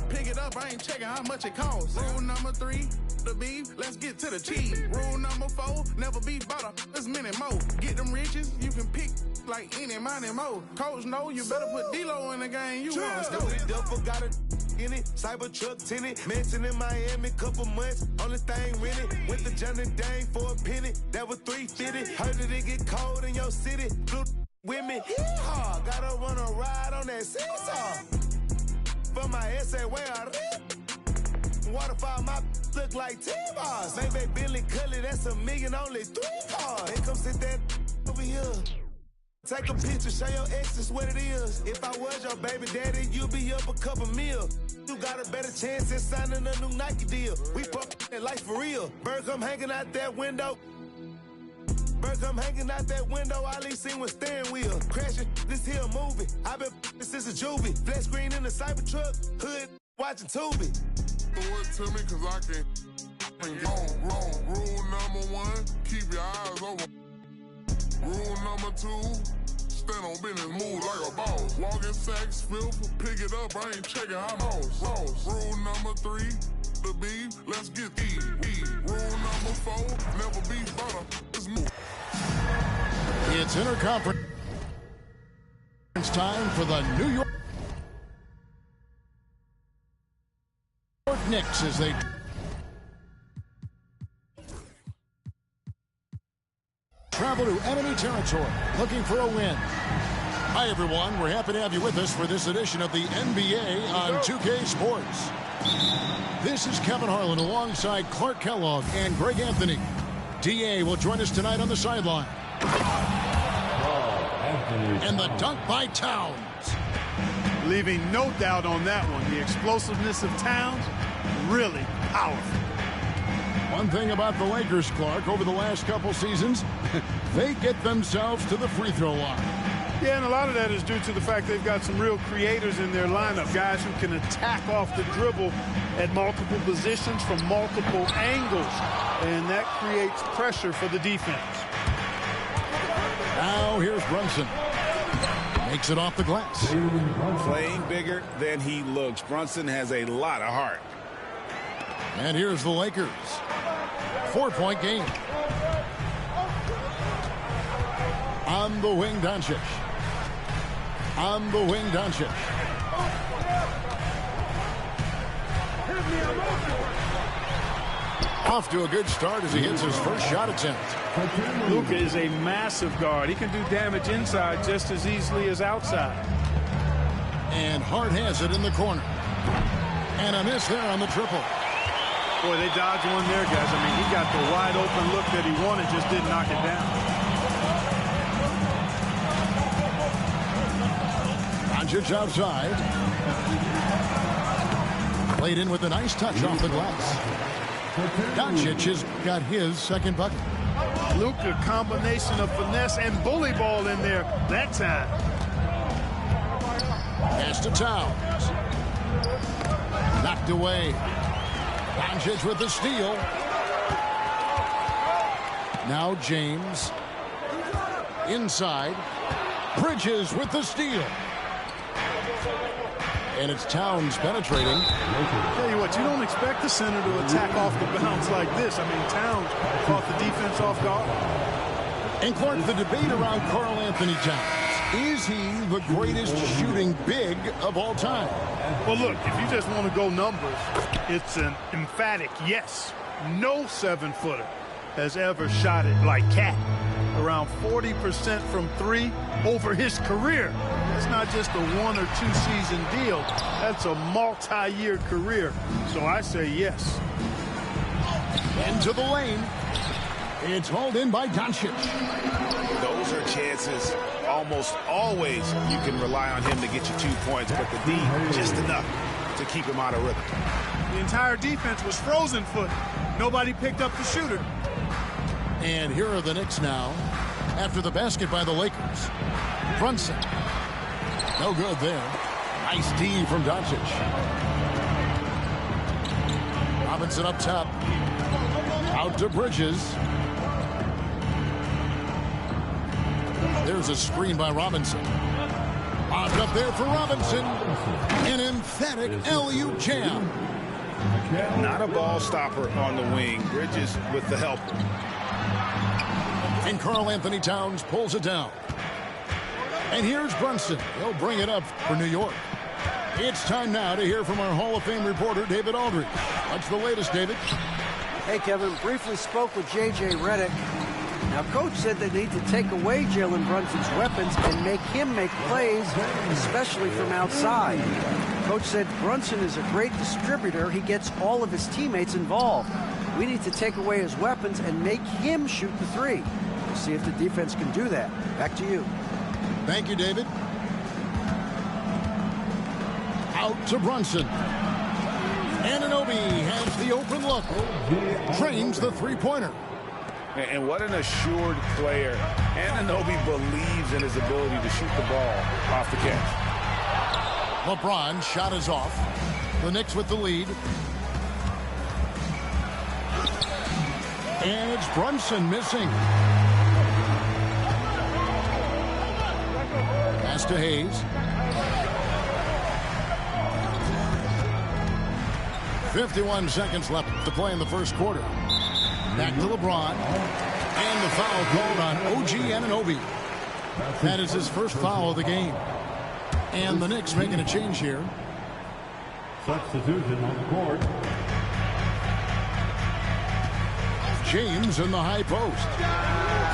Speaker 13: pick it up. I ain't checking how much it costs. Rule number 3, the beef. Let's get to the cheese. Rule number 4, never be butter. There's many more. Get them riches. You can pick like any, money, more. Coach, no, you better put D-Lo in the game. You want to go.
Speaker 14: Duffel got it in it. Cyber truck tinted. Mansion in Miami, couple months. Only thing rented. Went to Johnny Dang for a penny. That was $350. Heard that it get cold in your city. Blue with me. Yeehaw. Gotta run a ride on that seesaw. For my essay, where I rip. Waterfall, my look like T-bars. Maybe Billy Cully, that's $1 million, only 3 cars. They come sit that over here. Take a picture, show your exes what it is. If I was your baby daddy, you'd be up a couple mil. You got a better chance at signing a new Nike deal. We fuck that life for real. Bird come hanging out that window. Bird come hanging out that window. All he seen was steering wheel. Crashing this here movie. I been since a juvie. Flat screen in the cyber truck. Hood watching Tubi.
Speaker 15: Throw it to me cause I can wrong. Rule number 1, keep your eyes open. Rule number 2, stand on business, move like a boss. Walk in sacks, filth, pick it up, I ain't checking how lost. Rule number 3, the beef, let's get eat. Rule number 4, never be butter, let's move.
Speaker 2: It's interconference time for the New York Knicks as they travel to enemy territory, looking for a win. Hi, everyone. We're happy to have you with us for this edition of the NBA on 2K Sports. This is Kevin Harlan alongside Clark Kellogg and Greg Anthony. DA will join us tonight on the sideline. And the dunk by Towns.
Speaker 11: Leaving no doubt on that one. The explosiveness of Towns, really powerful.
Speaker 2: One thing about the Lakers, Clark, over the last couple seasons, they get themselves to the free throw line.
Speaker 11: Yeah, and a lot of that is due to the fact they've got some real creators in their lineup, guys who can attack off the dribble at multiple positions from multiple angles, and that creates pressure for the defense.
Speaker 2: Now here's Brunson. Makes it off the glass.
Speaker 3: Playing bigger than he looks. Brunson has a lot of heart.
Speaker 2: And here's the Lakers. 4-point game. On the wing, Doncic. On the wing, Doncic. Off to a good start as he hits his first shot attempt.
Speaker 11: Luka is a massive guard. He can do damage inside just as easily as outside.
Speaker 2: And Hart has it in the corner. And a miss there on the triple.
Speaker 11: Boy, they dodged one there, guys. I mean, he got the wide open look that he wanted, just didn't knock it down.
Speaker 2: Doncic outside. Played in with a nice touch off the glass. Doncic has got his second bucket.
Speaker 11: Luka, combination of finesse and bully ball in there that time.
Speaker 2: Pass to Towns. Knocked away. Doncic with the steal. Now James. Inside. Bridges with the steal. And it's Towns penetrating.
Speaker 11: Tell you what, you don't expect the center to attack off the bounce like this. I mean, Towns caught the defense off guard.
Speaker 2: And Clark, the debate around Karl Anthony Towns. Is he the greatest shooting big of all time?
Speaker 11: Well, look, if you just want to go numbers, it's an emphatic yes. No 7-footer has ever shot it like Cat. Around 40% from 3 over his career. It's not just a 1 or 2 season deal. That's a multi-year career. So I say yes.
Speaker 2: Into the lane. It's hauled in by Doncic.
Speaker 3: Those are chances almost always you can rely on him to get you 2 points, but the D just enough to keep him out of rhythm.
Speaker 11: The entire defense was frozen foot. Nobody picked up the shooter.
Speaker 2: And here are the Knicks now after the basket by the Lakers. Brunson. No good there. Nice D from Doncic. Robinson up top. Out to Bridges. There's a screen by Robinson. Lobbed up there for Robinson. An emphatic LU jam.
Speaker 3: Not a ball stopper on the wing. Bridges with the help.
Speaker 2: And Karl Anthony Towns pulls it down. And here's Brunson. He'll bring it up for New York. It's time now to hear from our Hall of Fame reporter, David Aldridge. What's the latest, David?
Speaker 4: Hey, Kevin. Briefly spoke with J.J. Redick. Now, Coach said they need to take away Jalen Brunson's weapons and make him make plays, especially from outside. Coach said Brunson is a great distributor. He gets all of his teammates involved. We need to take away his weapons and make him shoot the three. We'll see if the defense can do that. Back to you.
Speaker 2: Thank you, David. Out to Brunson. Anunoby has the open look. Trains the three-pointer.
Speaker 3: And what an assured player. Anunoby believes in his ability to shoot the ball off the catch.
Speaker 2: LeBron shot is off. The Knicks with the lead. And it's Brunson missing. Pass to Hayes. 51 seconds left to play in the first quarter. Back to LeBron. And the foul called on OG Anunoby. That is his first foul of the game. And the Knicks making a change here.
Speaker 6: Substitution on the court.
Speaker 2: James in the high post.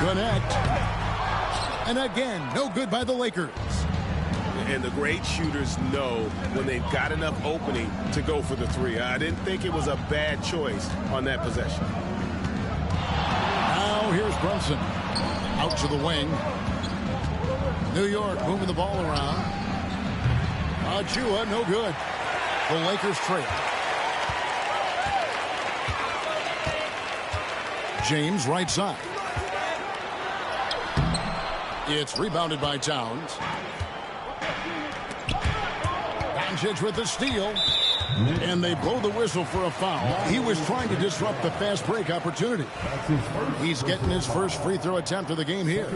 Speaker 2: Connect. And again, no good by the Lakers.
Speaker 7: And the great shooters know when they've got enough opening to go for the three. I didn't think it was a bad choice on that possession.
Speaker 2: Now here's Brunson. Out to the wing. New York moving the ball around. Achua, no good. The Lakers trail. James right side. It's rebounded by Towns. Doncic with the steal. And they blow the whistle for a foul. He was trying to disrupt the fast break opportunity. He's getting his first free throw attempt of the game here.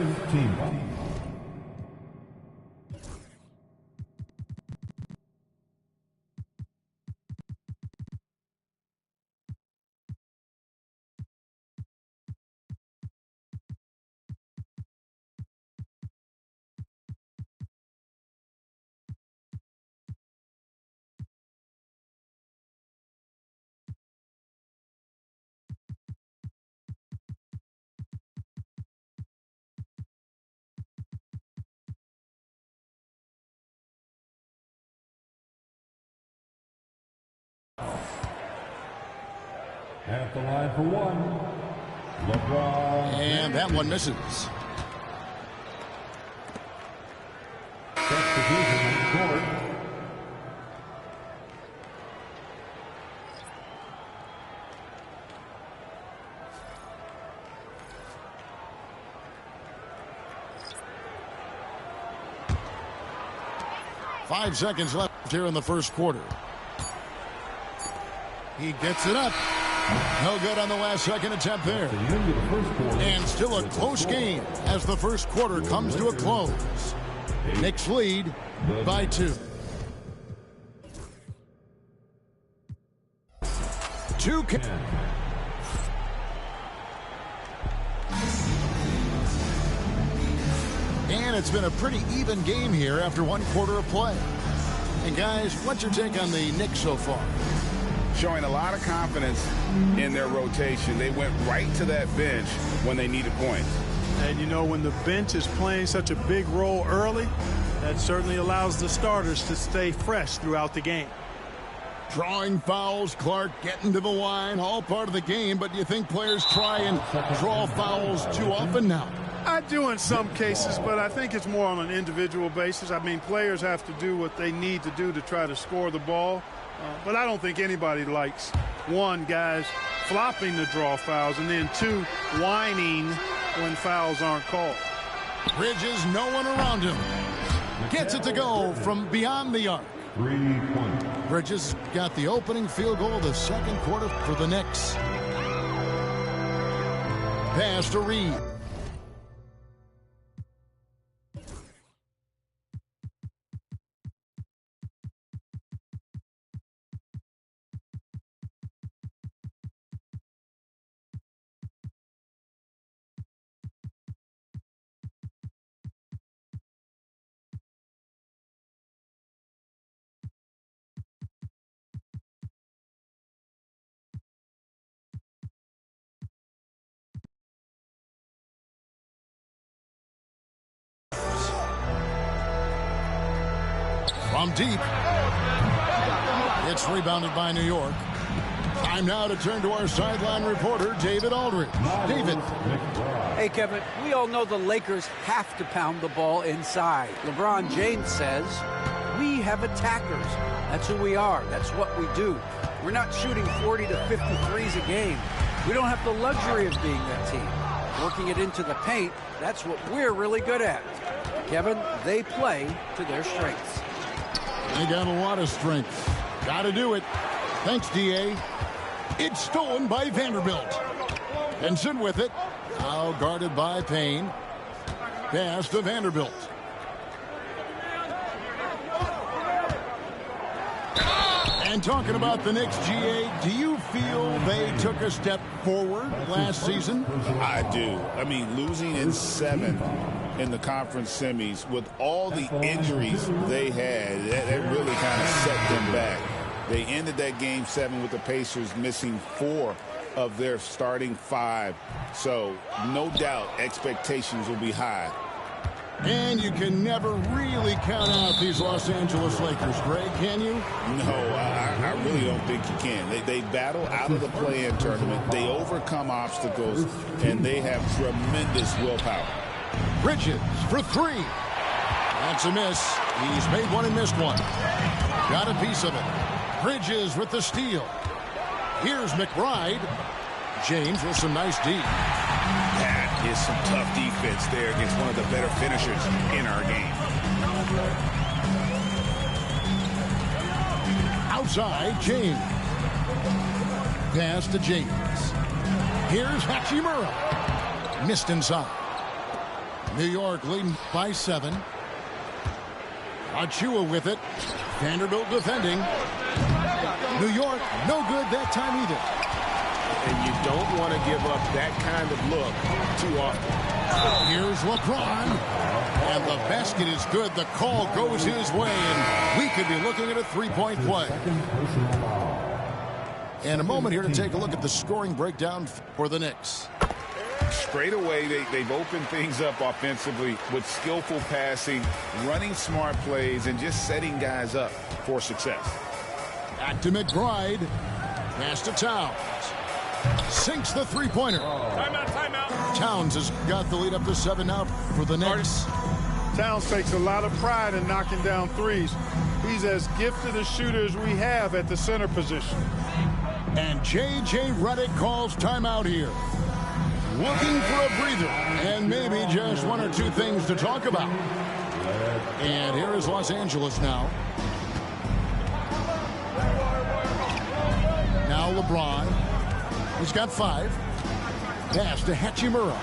Speaker 6: At the line for one, LeBron.
Speaker 2: And that one misses.
Speaker 6: Substitution on the court.
Speaker 2: Five seconds left here in the first quarter. He gets it up. No good on the last second attempt there. And still a close game as the first quarter comes to a close. Knicks lead by 2. 2. And it's been a pretty even game here after one quarter of play. And guys, what's your take on the Knicks so far?
Speaker 3: Showing a lot of confidence in their rotation. They went right to that bench when they needed points.
Speaker 11: And you know, when the bench is playing such a big role early, that certainly allows the starters to stay fresh throughout the game.
Speaker 2: Drawing fouls, Clark getting to the line, all part of the game, but do you think players try and draw fouls too often now?
Speaker 11: I do in some cases, but I think it's more on an individual basis. I mean, players have to do what they need to do to try to score the ball. But I don't think anybody likes, one, guys flopping to draw fouls, and then two, whining when fouls aren't called.
Speaker 2: Bridges, no one around him. Gets it to go from beyond the arc.
Speaker 6: 3 points.
Speaker 2: Bridges got the opening field goal of the second quarter for the Knicks. Pass to Reed. From deep. It's rebounded by New York. Time now to turn to our sideline reporter, David Aldridge. David.
Speaker 4: Hey, Kevin, we all know the Lakers have to pound the ball inside. LeBron James says, we have attackers. That's who we are. That's what we do. We're not shooting 40 to 53s a game. We don't have the luxury of being that team. Working it into the paint, that's what we're really good at. Kevin, they play to their strengths.
Speaker 2: They got a lot of strength. Got to do it. Thanks, D.A. It's stolen by Vanderbilt. Henson with it. Now guarded by Payne. Pass to Vanderbilt. And talking about the Knicks, G.A., do you feel they took a step forward last season?
Speaker 3: I do. I mean, losing in 7 in the conference semis with all the injuries they had, that really kind of set them back. They ended that game 7 with the Pacers missing 4 of their starting 5. So no doubt expectations will be high.
Speaker 2: And you can never really count out these Los Angeles Lakers, Greg, can you?
Speaker 3: No, I really don't think you can. They battle out of the play-in tournament. They overcome obstacles, and they have tremendous willpower.
Speaker 2: Bridges for 3. That's a miss. He's made one and missed one. Got a piece of it. Bridges with the steal. Here's McBride. James with some nice D.
Speaker 3: That is some tough defense there against one of the better finishers in our game.
Speaker 2: Outside, James. Pass to James. Here's Hachimura. Missed inside. New York leading by 7. Achua with it. Vanderbilt defending. New York, no good that time either.
Speaker 7: And you don't want to give up that kind of look too often.
Speaker 2: Here's LeBron. And the basket is good. The call goes his way, and we could be looking at a 3-point play. And a moment here to take a look at the scoring breakdown for the Knicks.
Speaker 3: Straight away, they've opened things up offensively with skillful passing, running smart plays, and just setting guys up for success.
Speaker 2: Back to McBride. Pass to Towns. Sinks the three-pointer. Timeout. Towns has got the lead up to 7 now for the Knicks.
Speaker 11: Towns takes a lot of pride in knocking down threes. He's as gifted a shooter as we have at the center position.
Speaker 2: And J.J. Redick calls timeout here. Looking for a breather and maybe just 1 or 2 things to talk about. And here is Los Angeles now. Now LeBron. He's got 5. Pass to Hachimura.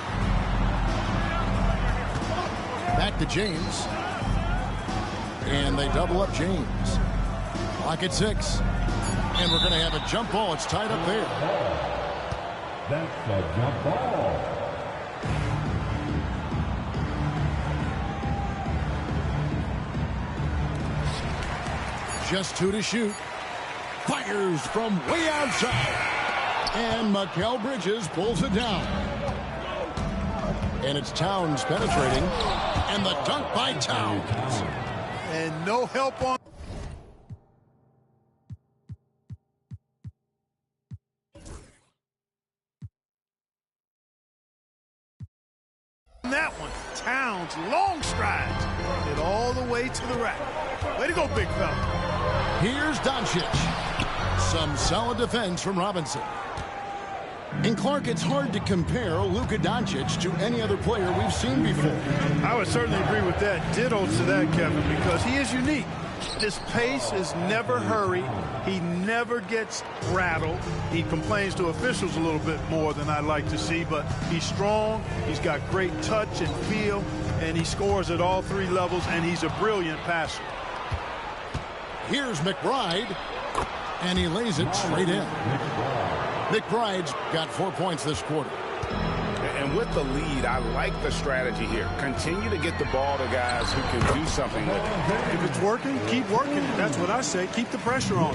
Speaker 2: Back to James. And they double up James. Clock at 6. And we're going to have a jump ball. It's tied up there.
Speaker 6: That's a jump ball.
Speaker 2: Just 2 to shoot. Fires from way outside. And Mikal Bridges pulls it down. And it's Towns penetrating. And the dunk by Towns.
Speaker 11: And no help on that one. Towns, long strides. It all the way to the rack. Way to go, big fella.
Speaker 2: Here's Doncic. Some solid defense from Robinson. And Clark, it's hard to compare Luka Doncic to any other player we've seen before.
Speaker 11: I would certainly agree with that. Ditto to that, Kevin, because he is unique. His pace is never hurried. He never gets rattled. He complains to officials a little bit more than I'd like to see, but he's strong. He's got great touch and feel, and he scores at all three levels, and he's a brilliant passer.
Speaker 2: Here's McBride, and he lays it straight in. McBride's got 4 points this quarter.
Speaker 3: And with the lead, I like the strategy here. Continue to get the ball to guys who can do something with it.
Speaker 11: If it's working, keep working it. That's what I say. Keep the pressure on.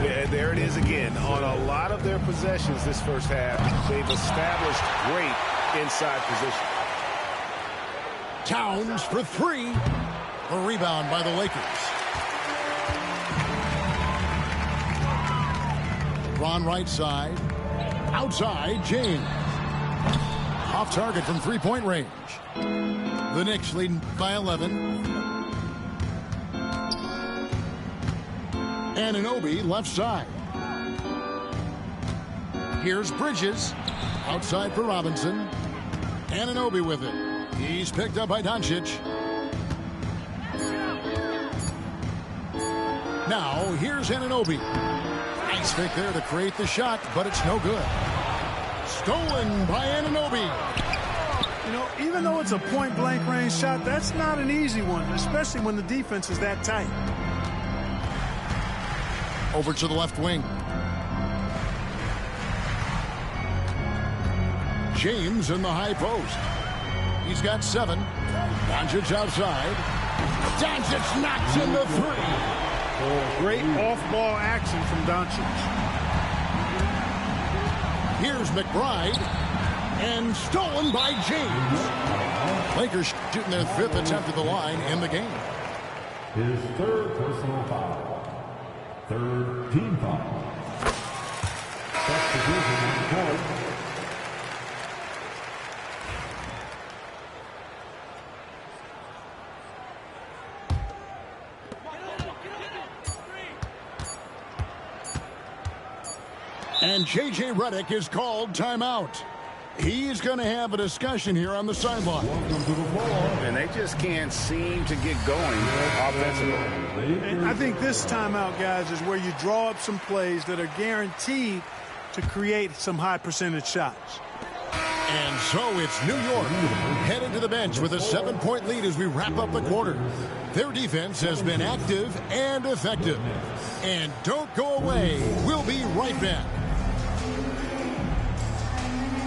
Speaker 3: Yeah, there it is again. On a lot of their possessions this first half, they've established great inside position.
Speaker 2: Towns for three. A rebound by the Lakers. Ron right side. Outside, James. Off target from three-point range. The Knicks leading by 11. Anunoby left side. Here's Bridges. Outside for Robinson. Anunoby with it. He's picked up by Doncic. Now, here's Anunoby. Nice pick there to create the shot, but it's no good. Stolen by Anunoby.
Speaker 11: You know, even though it's a point-blank range shot, that's not an easy one, especially when the defense is that tight.
Speaker 2: Over to the left wing. James in the high post. He's got 7. Doncic outside. Doncic knocks in the 3.
Speaker 11: Great off-ball action from Doncic.
Speaker 2: Here's McBride. And stolen by James. Lakers shooting their 5th attempt at the line in the game.
Speaker 6: His 3rd personal foul. 3rd team foul. Substitution on the court.
Speaker 2: And J.J. Redick is called timeout. He's going to have a discussion here on the sideline.
Speaker 3: And they just can't seem to get going offensively.
Speaker 11: And I think this timeout, guys, is where you draw up some plays that are guaranteed to create some high percentage shots.
Speaker 2: And so it's New York headed to the bench with a 7-point lead as we wrap up the quarter. Their defense has been active and effective. And don't go away. We'll be right back.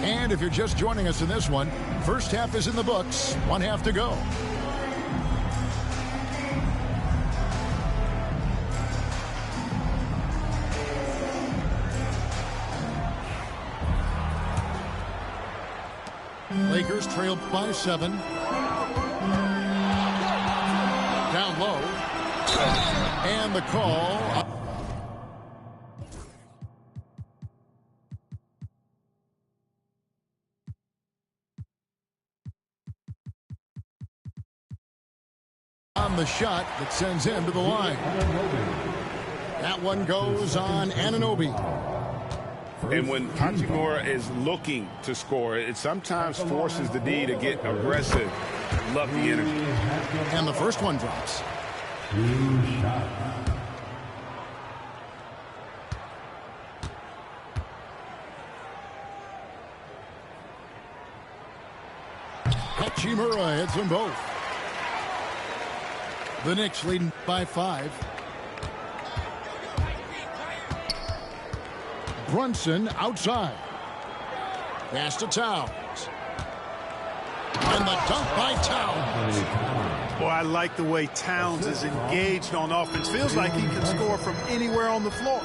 Speaker 2: And if you're just joining us in this one, first half is in the books. 1 half to go. Lakers trail by 7. Down low. And the call. On the shot that sends him to the line. That one goes on Anunoby.
Speaker 3: And when Hachimura is looking to score, it sometimes forces the D to get aggressive. Love the energy.
Speaker 2: And the first one drops. Hachimura hits them both. The Knicks leading by 5. Brunson outside. Pass to Towns. And the dunk by Towns.
Speaker 11: Boy, I like the way Towns is engaged on offense. Feels like he can score from anywhere on the floor.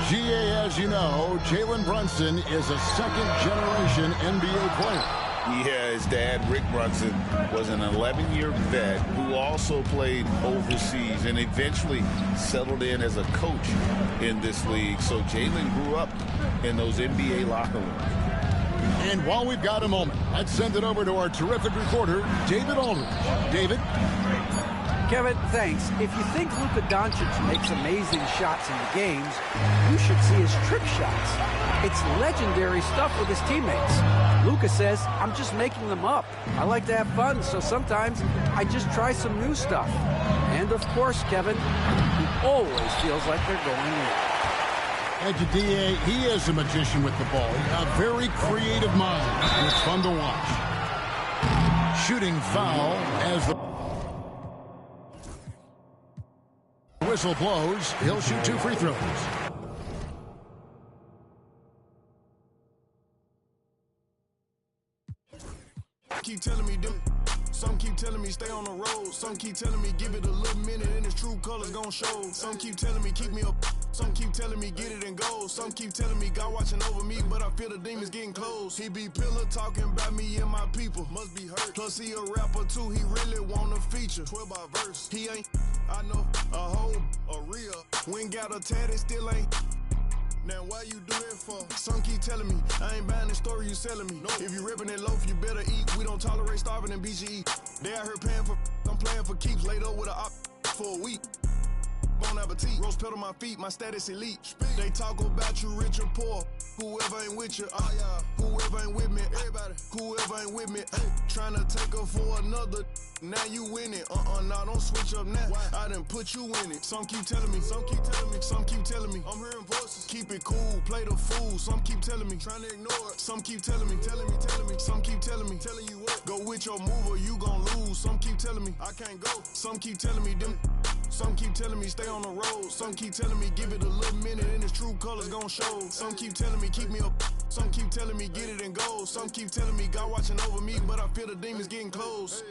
Speaker 2: GA, as you know, Jalen Brunson is a second-generation NBA player.
Speaker 3: Yeah, his dad, Rick Brunson, was an 11-year vet who also played overseas and eventually settled in as a coach in this league. So Jalen grew up in those NBA locker rooms.
Speaker 2: And while we've got a moment, let's send it over to our terrific reporter, David Aldridge. David?
Speaker 4: Kevin, thanks. If you think Luka Doncic makes amazing shots in the games, you should see his trick shots. It's legendary stuff with his teammates. Luka says, I'm just making them up. I like to have fun, so sometimes I just try some new stuff. And of course, Kevin, he always feels like they're going in.
Speaker 2: Thank you, D.A. He is a magician with the ball. A very creative mind. It's fun to watch. Shooting foul as the whistle blows. He'll shoot 2 free throws.
Speaker 13: Keep telling me them. Some keep telling me stay on the road. Some keep telling me give it a little minute and its true colors gon' show. Some keep telling me keep me up. Some keep telling me get it and go. Some keep telling me God watching over me, but I feel the demons getting close. He be pillar talking about me and my people. Must be hurt. Plus he a rapper too. He really want a feature. 12 by verse. He ain't. I know a hoe, a real. When got a tat, it still ain't. Now why you do that for? Some keep telling me I ain't buying the story you selling me. No. If you ripping that loaf, you better eat. We don't tolerate starving in BGE. They out here paying for. I'm playing for keeps. Laid up with a op for a week. Bon appetit. Rose pedal my feet. My status elite. They talk about you rich or poor. Whoever ain't with you, whoever ain't with me, everybody, whoever ain't with me, trying to take her for another. Now you winning, nah, don't switch up now. I done put you in it. Some keep telling me, some keep telling me, some keep telling me. I'm hearing voices. Keep it cool, play the fool. Some keep telling me, trying to ignore it. Some keep telling me, telling me. Some keep telling me, telling you what. Go with your move or you gon' lose. Some keep telling me, I can't go. Some keep telling me them. Some keep telling me stay on the road. Some keep telling me give it a little minute and its true colors gon' show. Some keep telling me keep me up. Some keep telling me get it and go. Some keep telling me God watching over me, but I feel the demons getting close.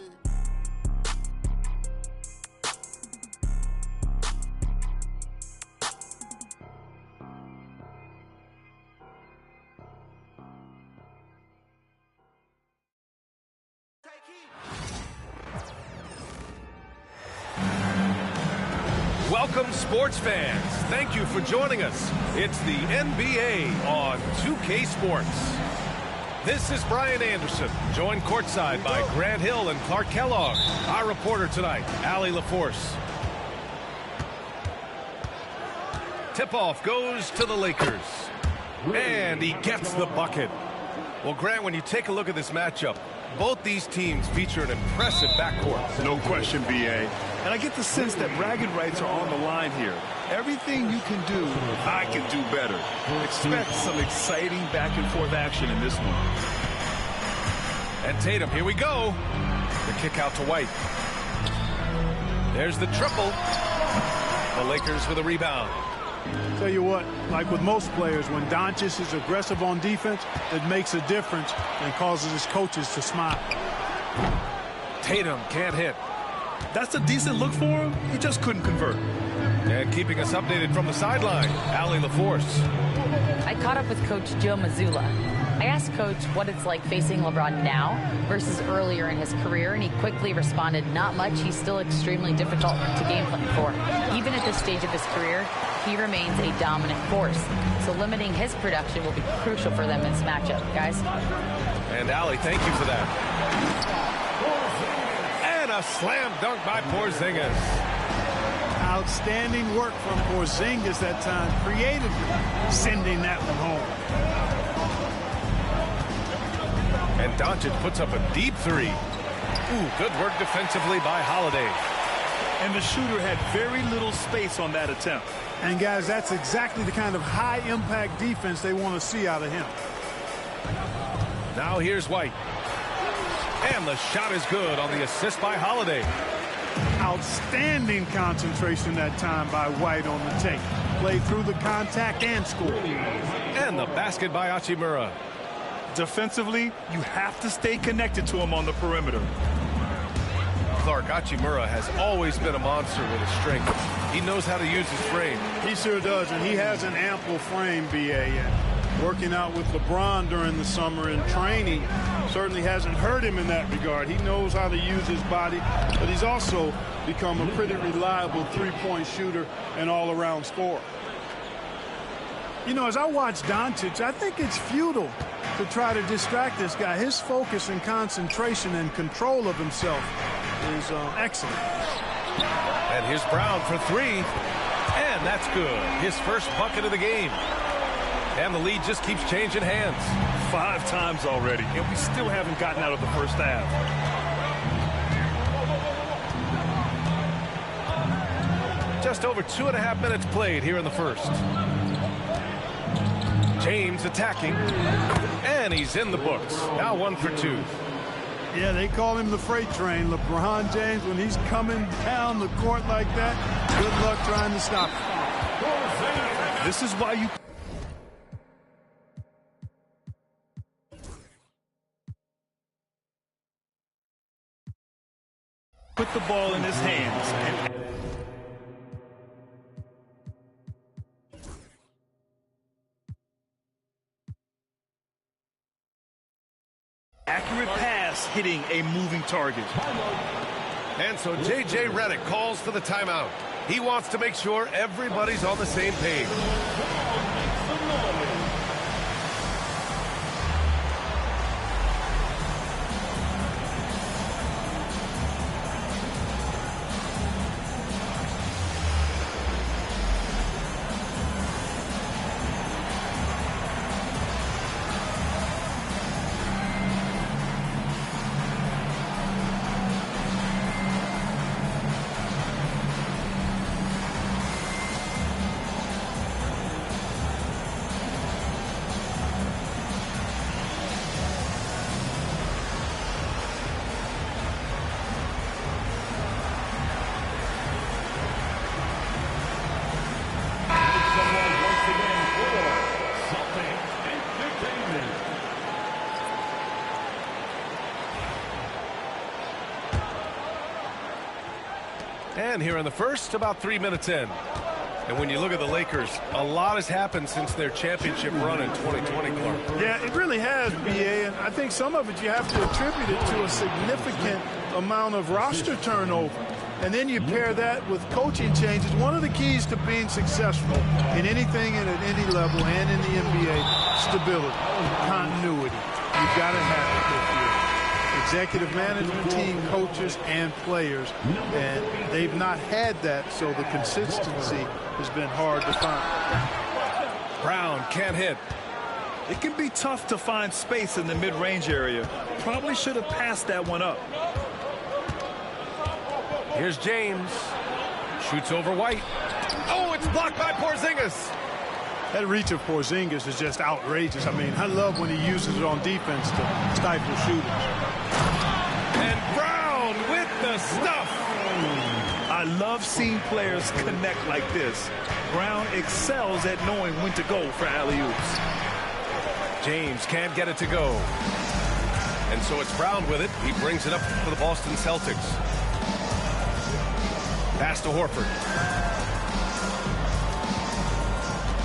Speaker 10: Welcome, sports fans. Thank you for joining us. It's the NBA on 2K Sports. This is Brian Anderson, joined courtside by Grant Hill and Clark Kellogg. Our reporter tonight, Allie LaForce. Tip-off goes to the Lakers. And he gets the bucket. Well, Grant, when you take a look at this matchup, both these teams feature an impressive backcourt.
Speaker 11: No question, B.A. And I get the sense that bragging rights are on the line here. Everything you can do, I can do better. Expect some exciting back-and-forth action in this one.
Speaker 10: And Tatum, here we go. The kick out to White. There's the triple. The Lakers with a rebound.
Speaker 11: Tell you what, like with most players, when Doncic is aggressive on defense, it makes a difference and causes his coaches to smile.
Speaker 10: Tatum can't hit.
Speaker 11: That's a decent look for him. He just couldn't convert.
Speaker 10: And keeping us updated from the sideline, Allie LaForce.
Speaker 16: I caught up with Coach Joe Mazzulla. I asked Coach what it's like facing LeBron now versus earlier in his career, and he quickly responded, not much. He's still extremely difficult to game plan for. Even at this stage of his career, he remains a dominant force. So limiting his production will be crucial for them in this matchup, guys.
Speaker 10: And Allie, thank you for that. And a slam dunk by Porzingis.
Speaker 11: Outstanding work from Porzingis that time, creatively sending that one home.
Speaker 10: And Doncic puts up a deep three. Ooh, good work defensively by Holiday.
Speaker 11: And the shooter had very little space on that attempt. And guys, that's exactly the kind of high-impact defense they want to see out of him.
Speaker 10: Now here's White. And the shot is good on the assist by Holiday.
Speaker 11: Outstanding concentration that time by White on the take. Played through the contact and scored.
Speaker 10: And the basket by Hachimura.
Speaker 11: Defensively, you have to stay connected to him on the perimeter.
Speaker 10: Clark, Hachimura has always been a monster with his strength. He knows how to use his frame.
Speaker 11: He sure does, and he has an ample frame, B.A. Working out with LeBron during the summer and training certainly hasn't hurt him in that regard. He knows how to use his body, but he's also become a pretty reliable three-point shooter and all-around scorer. You know, as I watch Doncic, I think it's futile to try to distract this guy. His focus and concentration and control of himself is excellent.
Speaker 10: And here's Brown for three. And that's good. His first bucket of the game. And the lead just keeps changing hands.
Speaker 11: 5 times already, and we still haven't gotten out of the first half.
Speaker 10: Just over 2.5 minutes played here in the first. James attacking. And he's in the books. Now 1 for 2.
Speaker 11: Yeah, they call him the freight train. LeBron James, when he's coming down the court like that, good luck trying to stop him. This is why you... put the ball in his hands. Accurate pass hitting a moving target.
Speaker 10: And so J.J. Redick calls for the timeout. He wants to make sure everybody's on the same page. And here in the first, about 3 minutes in. And when you look at the Lakers, a lot has happened since their championship run in 2020, Clark.
Speaker 11: Yeah, it really has, B.A., and I think some of it you have to attribute it to a significant amount of roster turnover. And then you pair that with coaching changes. One of the keys to being successful in anything and at any level and in the NBA, stability, continuity. You've got to have it this year. Executive management team, coaches, and players, and they've not had that, so the consistency has been hard to find.
Speaker 10: Brown can't hit.
Speaker 11: It can be tough to find space in the mid-range area. Probably should have passed that one up.
Speaker 10: Here's James. Shoots over White. Oh, it's blocked by Porzingis.
Speaker 11: That reach of Porzingis is just outrageous. I mean, I love when he uses it on defense to stifle shooters.
Speaker 10: And Brown with the stuff.
Speaker 11: I love seeing players connect like this. Brown excels at knowing when to go for alley-oops.
Speaker 10: James can't get it to go. And so it's Brown with it. He brings it up for the Boston Celtics. Pass to Horford.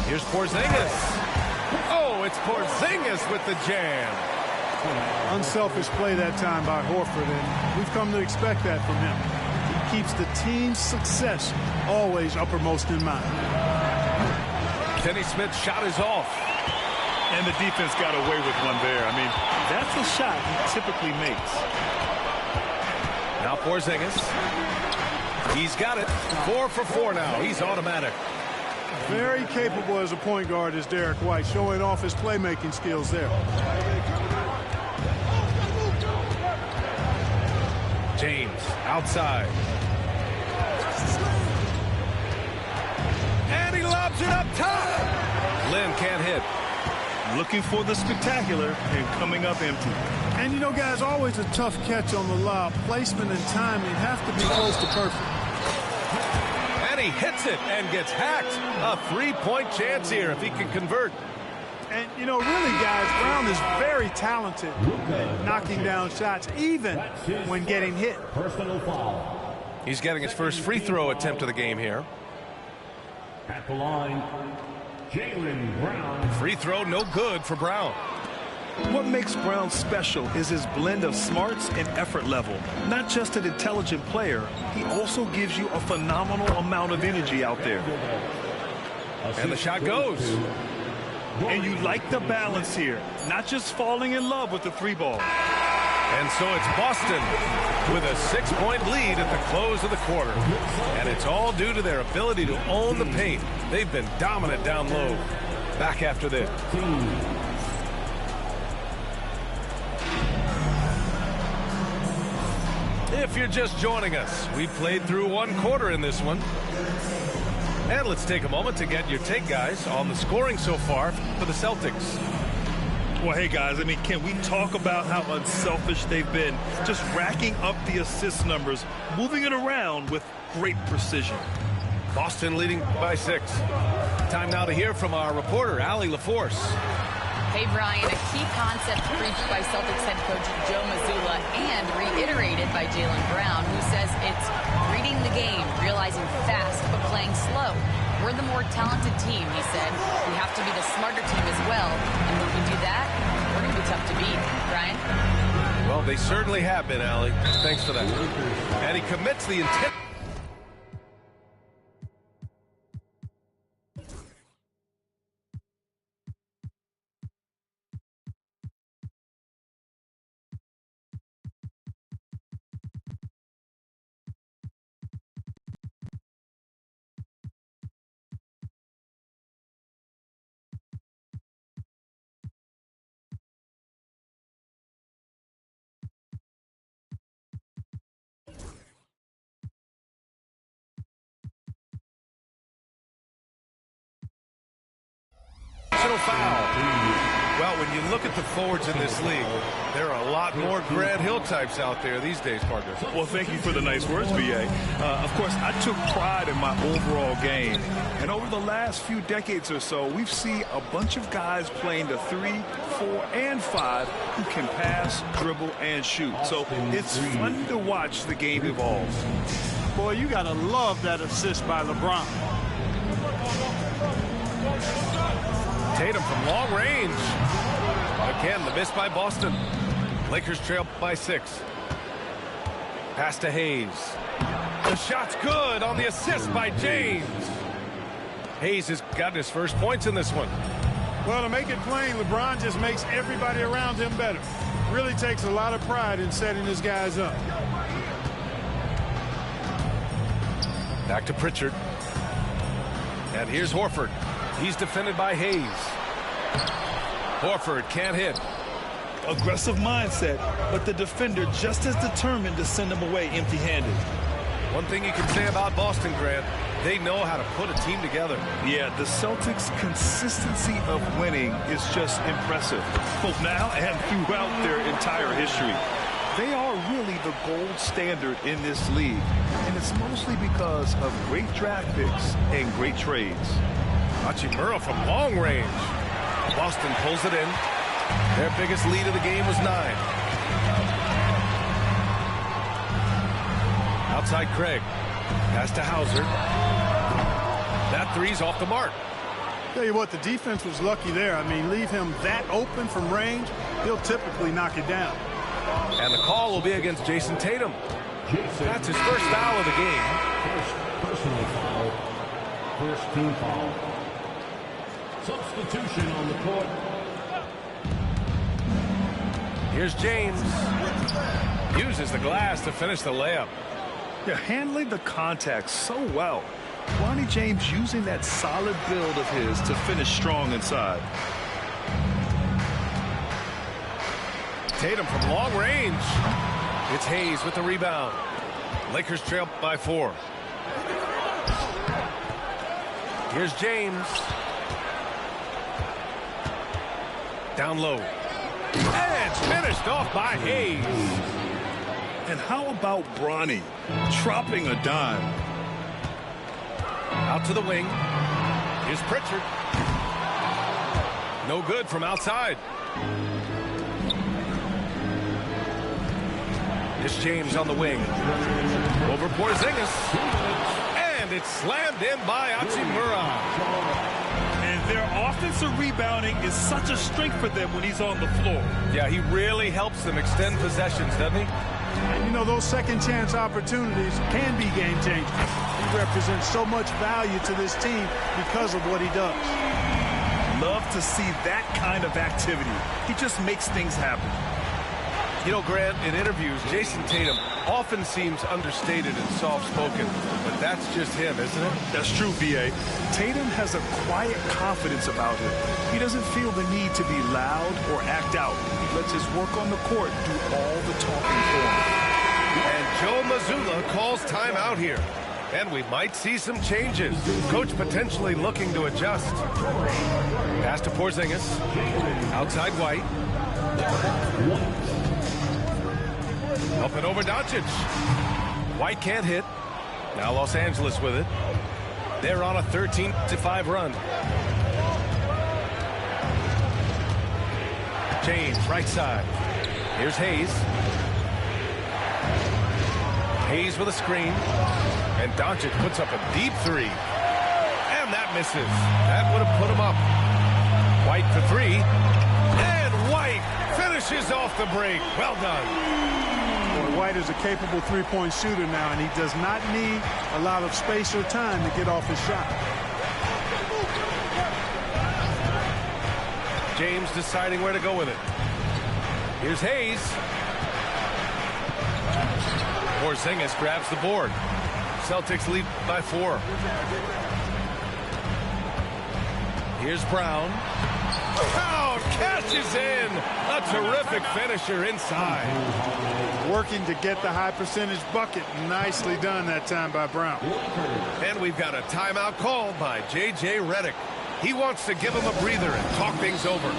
Speaker 10: Here's Porzingis. Oh, it's Porzingis with the jam.
Speaker 11: Unselfish play that time by Horford, and we've come to expect that from him. He keeps the team's success always uppermost in mind.
Speaker 10: Finney Smith's shot is off.
Speaker 11: And the defense got away with one there. I mean, that's a shot he typically makes.
Speaker 10: Now Porzingis. He's got it. 4 for 4 now. He's automatic.
Speaker 11: Very capable as a point guard is Derek White, showing off his playmaking skills there.
Speaker 10: James outside. And he lobs it up top. Lynn can't hit.
Speaker 11: Looking for the spectacular and coming up empty. And you know, guys, always a tough catch on the lob. Placement and timing have to be close to perfect.
Speaker 10: And he hits it and gets hacked. A 3-point chance here if he can convert.
Speaker 11: And, you know, really, guys, Brown is very talented at knocking down shots, even when getting hit.
Speaker 6: Personal foul.
Speaker 10: He's getting his first free throw attempt of the game here.
Speaker 6: At the line, Jaylen Brown.
Speaker 10: Free throw, no good for Brown.
Speaker 11: What makes Brown special is his blend of smarts and effort level. Not just an intelligent player, he also gives you a phenomenal amount of energy out there.
Speaker 10: And the shot goes.
Speaker 11: And you like the balance here, not just falling in love with the 3 ball.
Speaker 10: And so it's Boston with a 6-point lead at the close of the quarter. And it's all due to their ability to own the paint. They've been dominant down low. Back after this. If you're just joining us, we played through one quarter in this one. And let's take a moment to get your take, guys, on the scoring so far for the Celtics.
Speaker 11: Well, hey, guys, I mean, can we talk about how unselfish they've been? Just racking up the assist numbers, moving it around with great precision.
Speaker 10: Boston leading by 6. Time now to hear from our reporter, Allie LaForce.
Speaker 16: Hey, Brian, a key concept preached by Celtics head coach Joe Mazzulla and reiterated by Jaylen Brown, who says it's reading the game, realizing fast, but playing slow. We're the more talented team, he said. We have to be the smarter team as well. And when we do that, we're going to be tough to beat. Brian?
Speaker 10: Well, they certainly have been, Allie. Thanks for that. And he commits the intent. Foul. Well, when you look at the forwards in this league, there are a lot more Grant Hill types out there these days, partner.
Speaker 11: Well, thank you for the nice words, B.A. Of course, I took pride in my overall game. And over the last few decades or so, we've seen a bunch of guys playing the 3, 4, and 5 who can pass, dribble, and shoot. So it's fun to watch the game evolve.
Speaker 12: Boy, you got to love that assist by LeBron.
Speaker 10: Tatum from long range. Again, the miss by Boston. Lakers trail by 6. Pass to Hayes. The shot's good on the assist by James. Hayes has got his first points in this one.
Speaker 12: Well, to make it plain, LeBron just makes everybody around him better. Really takes a lot of pride in setting his guys up.
Speaker 10: Back to Pritchard. And here's Horford. He's defended by Hayes. Horford can't hit.
Speaker 11: Aggressive mindset, but the defender just as determined to send him away empty-handed.
Speaker 10: One thing you can say about Boston, Grant, they know how to put a team together.
Speaker 11: Yeah, the Celtics' consistency of winning is just impressive, both now and throughout their entire history. They are really the gold standard in this league, and it's mostly because of great draft picks and great trades.
Speaker 10: Hachimura from long range. Boston pulls it in. Their biggest lead of the game was 9. Outside Craig. Pass to Hauser. That three's off the mark.
Speaker 12: Tell you what, the defense was lucky there. I mean, leave him that open from range, he'll typically knock it down.
Speaker 10: And the call will be against Jason Tatum. That's his first foul of the game.
Speaker 6: First personal foul. First team foul. Substitution on the court.
Speaker 10: Here's James. Uses the glass to finish the layup.
Speaker 11: Yeah, handling the contact so well. Ronnie James using that solid build of his to finish strong inside.
Speaker 10: Tatum from long range. It's Hayes with the rebound. Lakers trail by 4. Here's James. Down low. And it's finished off by Hayes.
Speaker 11: And how about Bronny dropping a dime?
Speaker 10: Out to the wing. Here's Pritchard. No good from outside. Here's James on the wing. Over Porzingis. And it's slammed in by Hachimura.
Speaker 11: And their offensive rebounding is such a strength for them when he's on the floor.
Speaker 10: Yeah, he really helps them extend possessions, doesn't he?
Speaker 12: And you know, those second chance opportunities can be game changers. He represents so much value to this team because of what he does.
Speaker 11: Love to see that kind of activity. He just makes things happen.
Speaker 10: You know, Grant, in interviews, Jason Tatum often seems understated and soft-spoken, but that's just him, isn't it?
Speaker 11: That's true, B.A. Tatum has a quiet confidence about him. He doesn't feel the need to be loud or act out. He lets his work on the court do all the talking for him.
Speaker 10: And Joe Mazzulla calls timeout here. And we might see some changes. Coach potentially looking to adjust. Pass to Porzingis. Outside White. Up and over Doncic. White can't hit. Now Los Angeles with it. They're on a 13-5 run. James, right side. Here's Hayes. Hayes with a screen. And Doncic puts up a deep three. And that misses. That would have put him up. White for three. And White finishes off the break. Well done.
Speaker 11: Boy, White is a capable three-point shooter now, and he does not need a lot of space or time to get off his shot.
Speaker 10: James deciding where to go with it. Here's Hayes. Porzingis grabs the board. Celtics lead by 4. Here's Brown. Brown cashes in. A terrific finisher inside.
Speaker 11: Working to get the high percentage bucket. Nicely done that time by Brown.
Speaker 10: And we've got a timeout called by J.J. Redick. He wants to give him a breather and talk things over.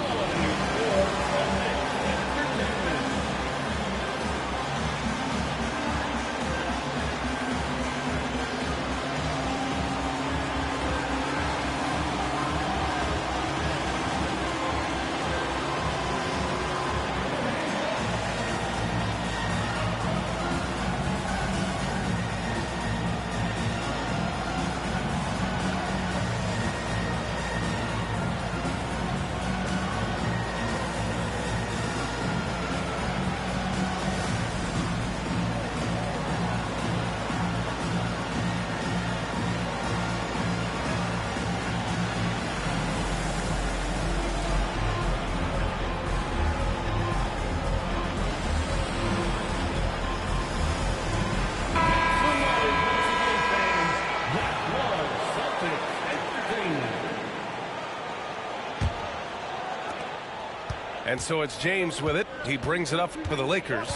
Speaker 10: And so it's James with it. He brings it up for the Lakers.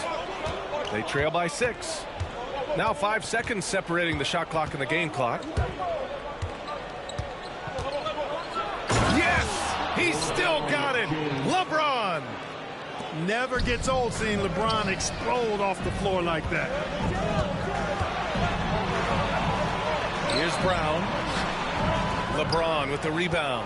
Speaker 10: They trail by 6. Now 5 seconds separating the shot clock and the game clock. Yes! He's still got it! LeBron!
Speaker 11: Never gets old seeing LeBron explode off the floor like that.
Speaker 10: Here's Brown. LeBron with the rebound.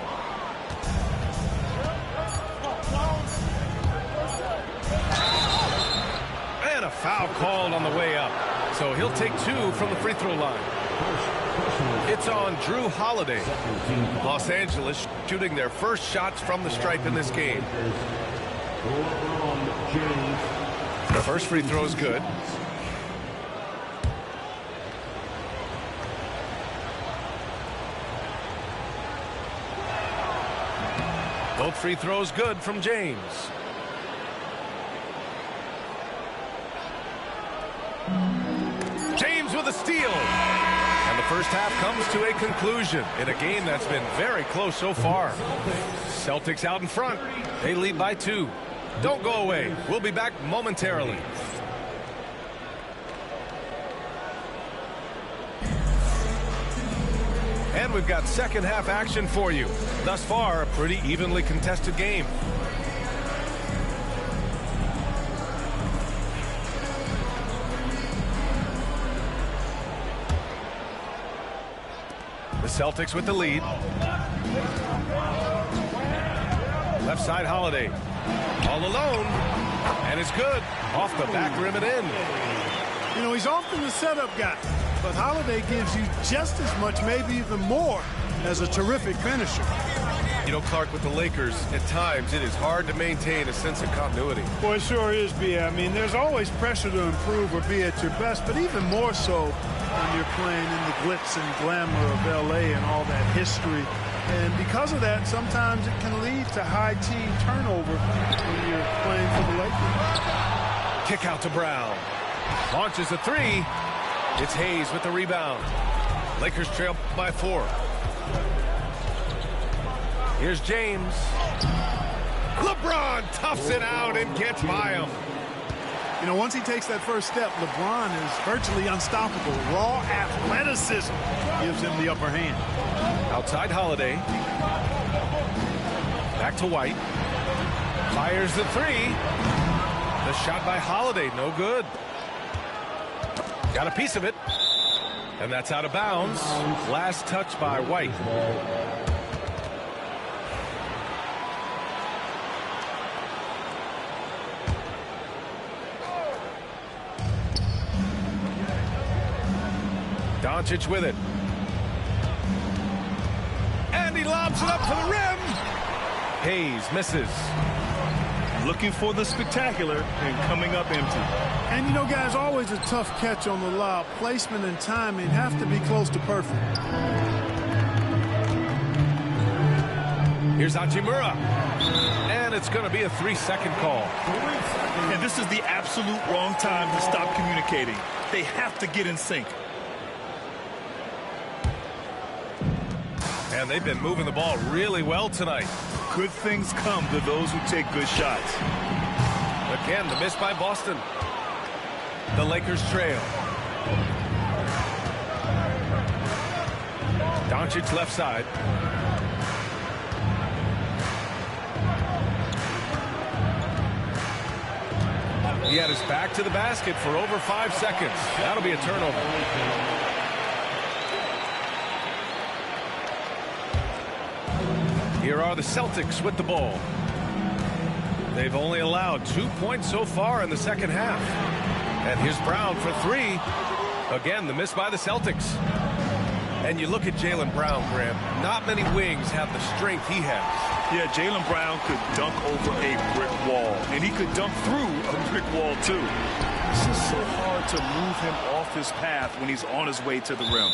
Speaker 10: And a foul called on the way up. So he'll take 2 from the free throw line. It's on Drew Holiday. Los Angeles shooting their first shots from the stripe in this game. The first free throw is good. Both free throws good from James. James with a steal. And the first half comes to a conclusion in a game that's been very close so far. Celtics out in front. They lead by 2. Don't go away. We'll be back momentarily. And we've got second half action for you. Thus far, a pretty evenly contested game. The Celtics with the lead. Left side Holiday. All alone. And it's good. Off the back rim and in.
Speaker 11: You know, he's often the setup guy. But Holiday gives you just as much, maybe even more, as a terrific finisher.
Speaker 10: You know, Clark, with the Lakers, at times it is hard to maintain a sense of continuity.
Speaker 11: Boy, it sure is, B.A. I mean, there's always pressure to improve or be at your best, but even more so when you're playing in the glitz and glamour of L.A. and all that history. And because of that, sometimes it can lead to high team turnover when you're playing for the Lakers.
Speaker 10: Kick out to Brown. Launches a three. It's Hayes with the rebound. Lakers trail by 4. Here's James. LeBron toughs it out and gets by him.
Speaker 11: You know, once he takes that first step, LeBron is virtually unstoppable. Raw athleticism gives him the upper hand.
Speaker 10: Outside Holiday. Back to White. Fires the three. The shot by Holiday, no good. Got a piece of it. And that's out of bounds. Last touch by White. Doncic with it. And he lobs it up to the rim. Hayes misses.
Speaker 11: Looking for the spectacular and coming up empty. And you know, guys, always a tough catch on the lob. Placement and timing have to be close to perfect.
Speaker 10: Here's Hachimura. And it's going to be a 3-second call.
Speaker 11: And this is the absolute wrong time to stop communicating. They have to get in sync.
Speaker 10: And they've been moving the ball really well tonight.
Speaker 11: Good things come to those who take good shots.
Speaker 10: Again, the miss by Boston. The Lakers trail. Doncic left side. He had his back to the basket for over 5 seconds. That'll be a turnover. Here are the Celtics with the ball. They've only allowed 2 points so far in the second half. And here's Brown for 3. Again, the miss by the Celtics. And you look at Jaylen Brown, Graham. Not many wings have the strength he has.
Speaker 11: Yeah, Jaylen Brown could dunk over a brick wall. And he could dunk through a brick wall, too. It's just so hard to move him off his path when he's on his way to the rim.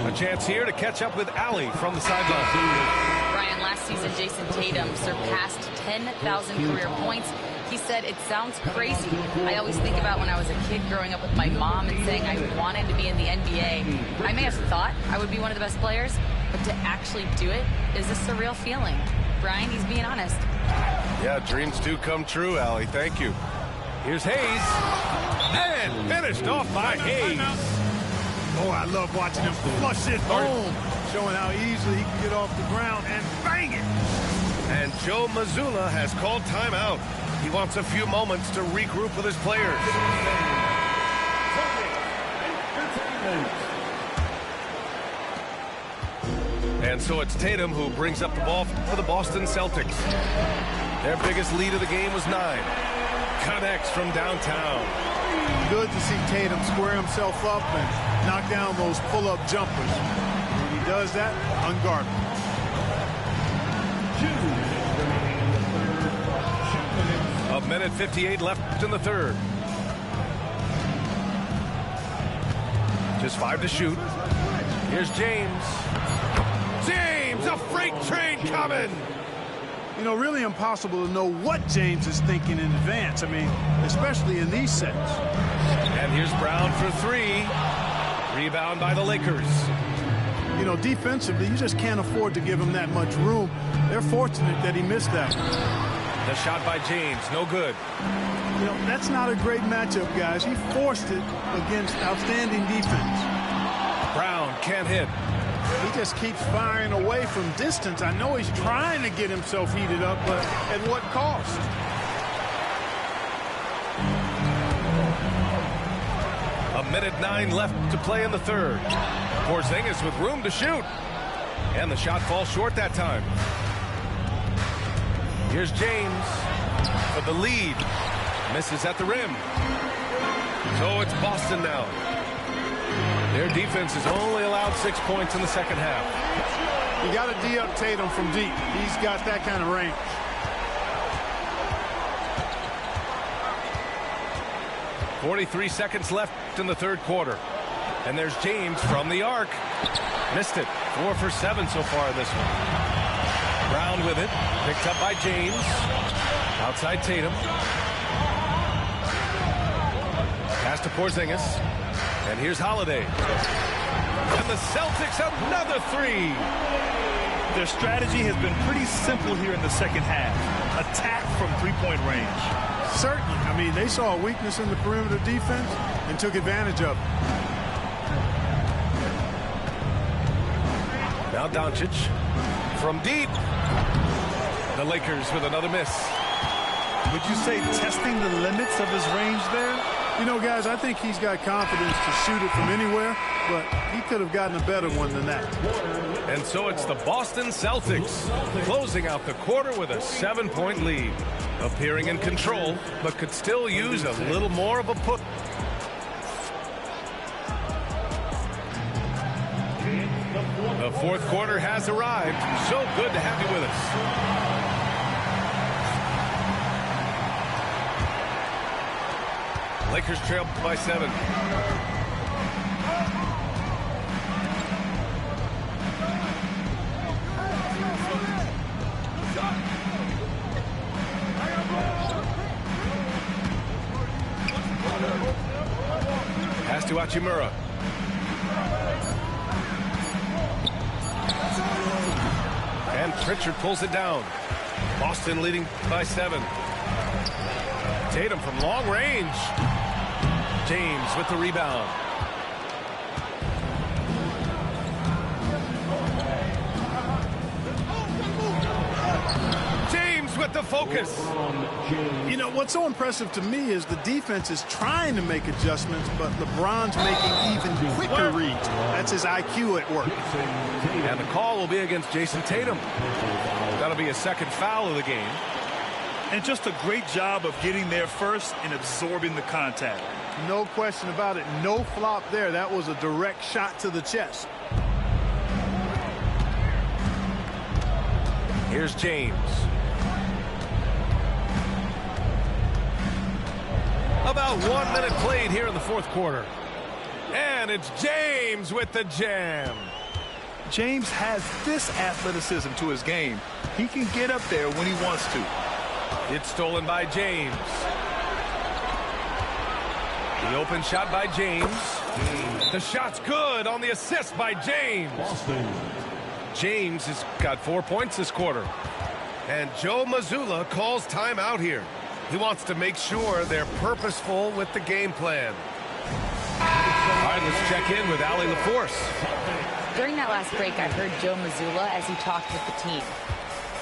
Speaker 10: A chance here to catch up with Allie from the sideline.
Speaker 16: Brian, last season, Jason Tatum surpassed 10,000 career points. He said, it sounds crazy. I always think about when I was a kid growing up with my mom and saying I wanted to be in the NBA. I may have thought I would be one of the best players, but to actually do it is a surreal feeling. Brian, he's being honest.
Speaker 10: Yeah, dreams do come true, Allie. Thank you. Here's Hayes. And finished off by Hayes.
Speaker 11: Oh, I love watching him flush it home, showing how easily he can get off the ground and bang it.
Speaker 10: And Joe Mazzulla has called timeout. He wants a few moments to regroup with his players. And so it's Tatum who brings up the ball for the Boston Celtics. Their biggest lead of the game was 9. Connects from downtown.
Speaker 11: Good to see Tatum square himself up and knock down those pull-up jumpers. When he does that, unguarded.
Speaker 10: A minute 58 left in the third. Just 5 to shoot. Here's James. James, a freight train coming.
Speaker 11: You know, really impossible to know what James is thinking in advance. I mean, especially in these sets.
Speaker 10: And here's Brown for 3. Rebound by the Lakers.
Speaker 11: You know, defensively, you just can't afford to give him that much room. They're fortunate that he missed that.
Speaker 10: The shot by James, no good.
Speaker 11: You know, that's not a great matchup, guys. He forced it against outstanding defense.
Speaker 10: Brown can't hit.
Speaker 11: He just keeps firing away from distance. I know he's trying to get himself heated up, but at what cost?
Speaker 10: A minute 9 left to play in the third. Porzingis with room to shoot. And the shot falls short that time. Here's James for the lead. Misses at the rim. So it's Boston now. Their defense has only allowed 6 points in the second half.
Speaker 11: You got to D-up Tatum from deep. He's got that kind of range.
Speaker 10: .43 seconds left in the third quarter. And there's James from the arc. Missed it. 4 for 7 so far in this one. Brown with it. Picked up by James. Outside Tatum. Pass to Porzingis. And here's Holiday. And the Celtics another three.
Speaker 11: Their strategy has been pretty simple here in the second half. Attack from three-point range.
Speaker 12: Certainly. I mean, they saw a weakness in the perimeter defense and took advantage of it.
Speaker 10: Now Doncic from deep. The Lakers with another miss.
Speaker 11: Would you say testing the limits of his range there?
Speaker 12: You know, guys, I think he's got confidence to shoot it from anywhere, but he could have gotten a better one than that.
Speaker 10: And so it's the Boston Celtics closing out the quarter with a 7-point lead. Appearing in control, but could still use a little more of a push. The fourth quarter has arrived. So good to have you with us. Lakers trail by 7. Pass to Hachimura. And Pritchard pulls it down. Boston leading by 7. Tatum from long range. James with the rebound. James with the focus.
Speaker 12: You know, what's so impressive to me is the defense is trying to make adjustments, but LeBron's making even quicker reads. That's his IQ at work.
Speaker 10: And the call will be against Jason Tatum. That'll be a second foul of the game.
Speaker 11: And just a great job of getting there first and absorbing the contact.
Speaker 12: No question about it. No flop there. That was a direct shot to the chest.
Speaker 10: Here's James. About 1 minute played here in the fourth quarter. And it's James with the jam.
Speaker 11: James has this athleticism to his game. He can get up there when he wants to.
Speaker 10: It's stolen by James. The open shot by James. The shot's good on the assist by James. James has got 4 points this quarter. And Joe Mazzulla calls timeout here. He wants to make sure they're purposeful with the game plan. All right, let's check in with Allie LaForce.
Speaker 16: During that last break, I heard Joe Mazzulla as he talked with the team.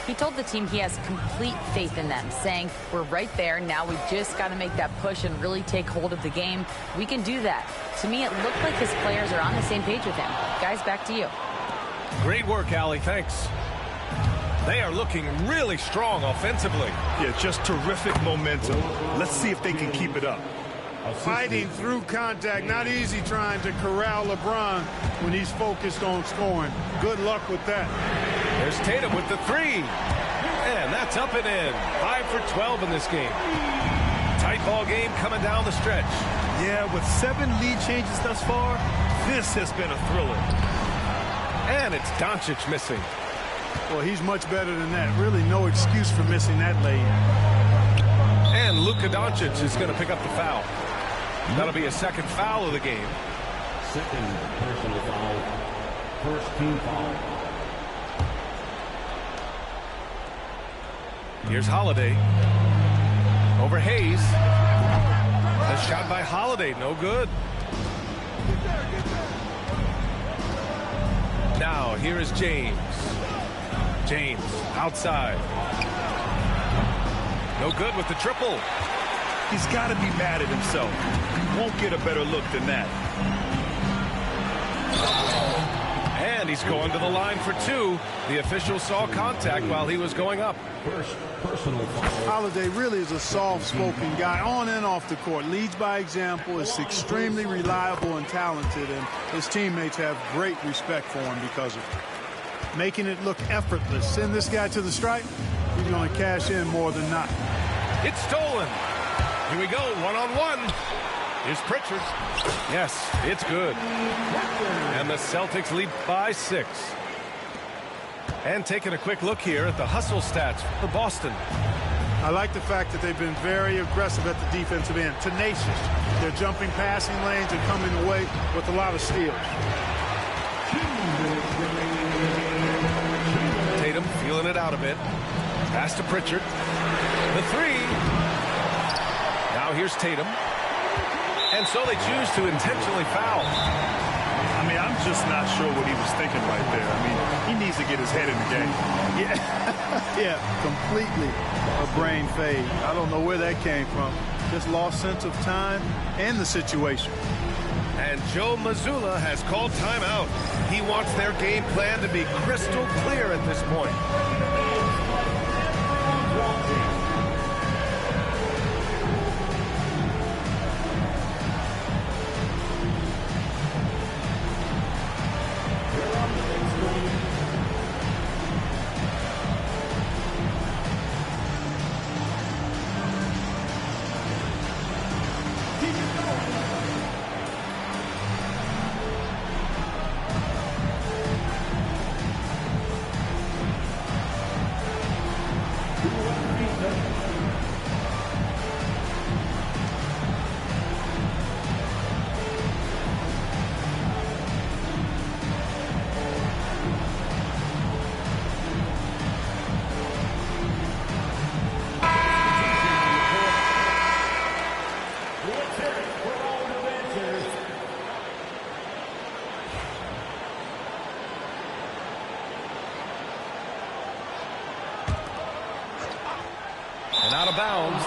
Speaker 16: He told the team he has complete faith in them, saying, we're right there. Now we just got to make that push and really take hold of the game. We can do that. To me, it looked like his players are on the same page with him. Guys, back to you.
Speaker 10: Great work, Allie. Thanks. They are looking really strong offensively.
Speaker 11: Yeah, just terrific momentum. Let's see if they can keep it up.
Speaker 12: Fighting through contact. Not easy trying to corral LeBron when he's focused on scoring. Good luck with that.
Speaker 10: There's Tatum with the three. And that's up and in. 5 for 12 in this game. Tight ball game coming down the stretch.
Speaker 11: Yeah, with 7 lead changes thus far, this has been a thriller.
Speaker 10: And it's Doncic missing.
Speaker 12: Well, he's much better than that. Really no excuse for missing that lane.
Speaker 10: And Luka Doncic is going to pick up the foul. That'll be a second foul of the game.
Speaker 6: Second personal foul. First team foul.
Speaker 10: Here's Holiday. Over Hayes. A shot by Holiday. No good. Now, here is James. James outside. No good with the triple.
Speaker 11: He's got to be mad at himself. He won't get a better look than that.
Speaker 10: And he's going to the line for 2. The official saw contact while he was going up.
Speaker 6: First personal foul.
Speaker 12: Holiday really is a soft-spoken guy on and off the court. Leads by example, is extremely reliable and talented, and his teammates have great respect for him because of it. Making it look effortless. Send this guy to the stripe, he's going to cash in more than not.
Speaker 10: It's stolen. Here we go, one-on-one. Here's Pritchard. Yes, it's good. And the Celtics lead by 6. And taking a quick look here at the hustle stats for Boston.
Speaker 12: I like the fact that they've been very aggressive at the defensive end, tenacious. They're jumping passing lanes and coming away with a lot of steals.
Speaker 10: Tatum feeling it out a bit. Pass to Pritchard. The three. Now here's Tatum. And so they choose to intentionally foul.
Speaker 11: I mean, I'm just not sure what he was thinking right there. I mean, he needs to get his head in the game.
Speaker 12: Yeah, completely a brain fade. I don't know where that came from. Just lost sense of time and the situation.
Speaker 10: And Joe Mazzulla has called timeout. He wants their game plan to be crystal clear at this point.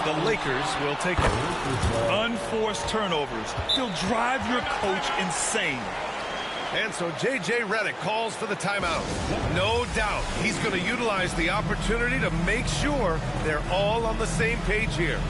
Speaker 10: The Lakers will take it.
Speaker 11: Unforced turnovers. They'll drive your coach insane.
Speaker 10: And so J.J. Redick calls for the timeout. No doubt he's going to utilize the opportunity to make sure they're all on the same page here.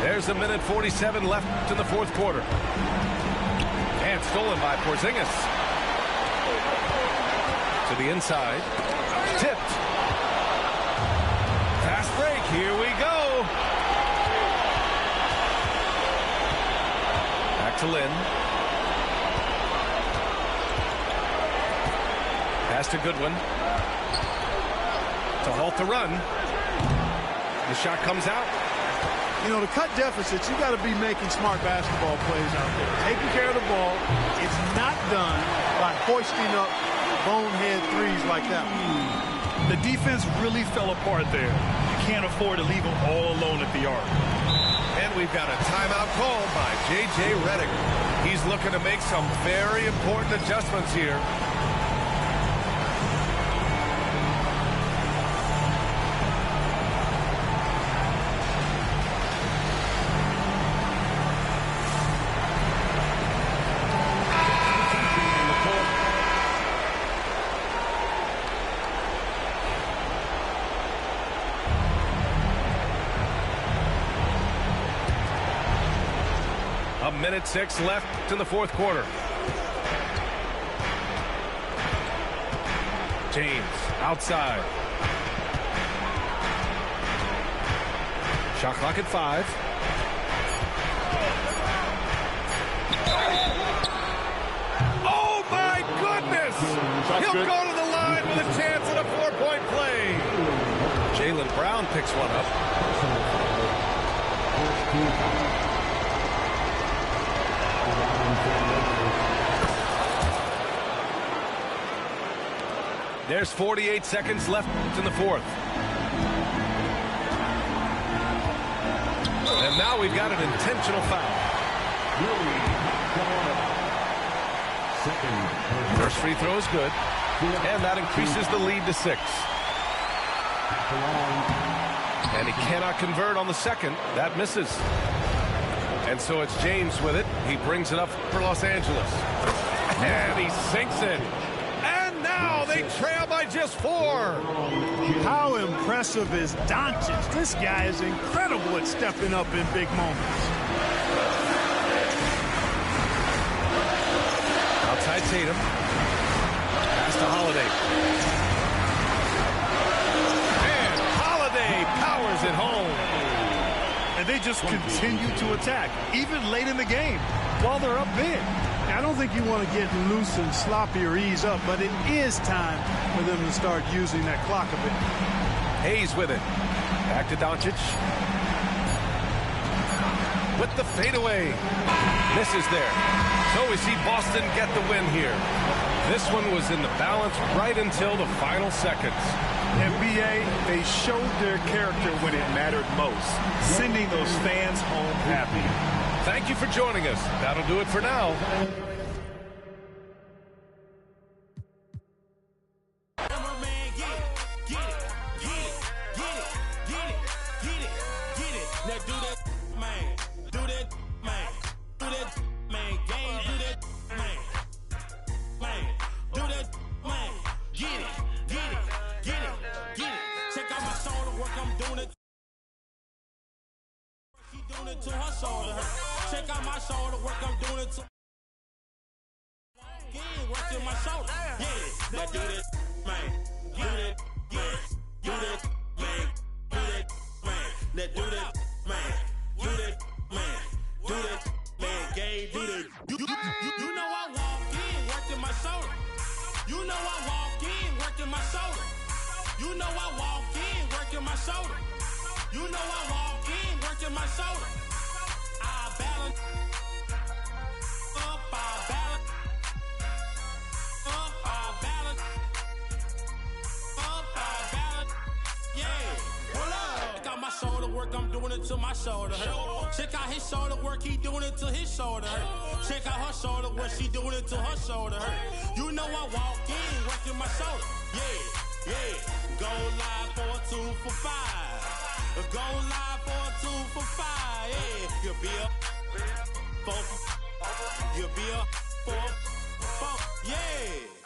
Speaker 10: There's a minute 47 left in the fourth quarter. And stolen by Porzingis. To the inside. Tipped. Fast break. Here we go. Back to Lynn. Pass to Goodwin. To halt the run. The shot comes out.
Speaker 12: You know, to cut deficits, you got to be making smart basketball plays out there. Taking care of the ball. It's not done by hoisting up bonehead threes like that.
Speaker 11: The defense really fell apart there. You can't afford to leave them all alone at the arc.
Speaker 10: And we've got a timeout called by J.J. Redick. He's looking to make some very important adjustments here. Minute 6 left in the fourth quarter. James outside. Shot clock at 5. Oh my goodness! He'll go to the line with a chance at a 4-point play. Jaylen Brown picks one up. There's 48 seconds left in the fourth. And now we've got an intentional foul. First free throw is good. And that increases the lead to 6. And he cannot convert on the second. That misses. And so it's James with it. He brings it up for Los Angeles. And he sinks it. And now they trail by just 4.
Speaker 11: How impressive is Doncic? This guy is incredible at stepping up in big moments.
Speaker 10: Outside Tatum. Pass to Holiday. And Holiday powers it home.
Speaker 11: And they just continue to attack, even late in the game, while they're up big. I don't think you want to get loose and sloppy or ease up, but it is time for them to start using that clock a bit.
Speaker 10: Hayes with it. Back to Doncic. With the fadeaway. Misses there. So we see Boston get the win here. This one was in the balance right until the final seconds.
Speaker 7: NBA, they showed their character when it mattered most, sending those fans home happy.
Speaker 10: Thank you for joining us. That'll do it for now.
Speaker 17: To her shoulder. Check out my shoulder work, I'm doing it to working my shoulder. Yeah, now do that, man. Do that, man. Do that, man. Do that, man. Now do that, man. Do that, man. Do that, man. Game, do that. You know I walk in working my shoulder. You know I walk in working my shoulder. You know I walk in working my shoulder. You know I walk in working my shoulder. I balance up, I balance up, I balance up, I balance. Yeah, hold up. Check out my shoulder work, I'm doing it to my shoulder. Check out his shoulder work, he doing it to his shoulder. Check out her shoulder work, she doing it to her shoulder. You know I walk in working my shoulder. Yeah, yeah. Go live for a 2 for 5. Go live for a 2 for 5. Yeah, you'll be up 4. You'll be up 4. Yeah.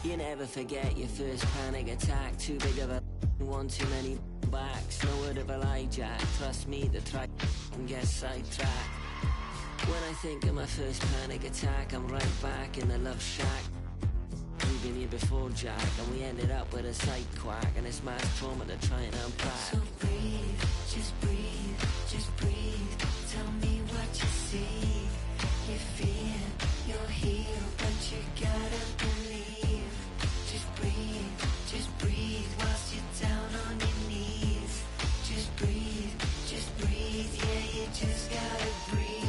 Speaker 18: You never forget your first panic attack. Too big of a one, too many backs. No word of a lie, Jack. Trust me, the try and get sidetracked. When I think of my first panic attack, I'm right back in the love shack. We've been here before, Jack, and we ended up with a sight quack, and it's mass trauma to try and unpack.
Speaker 8: So breathe, just breathe, just breathe. Tell me what you see. You feel you're healed, but you gotta believe. Just breathe whilst you're down on your knees. Just breathe, yeah, you just gotta breathe.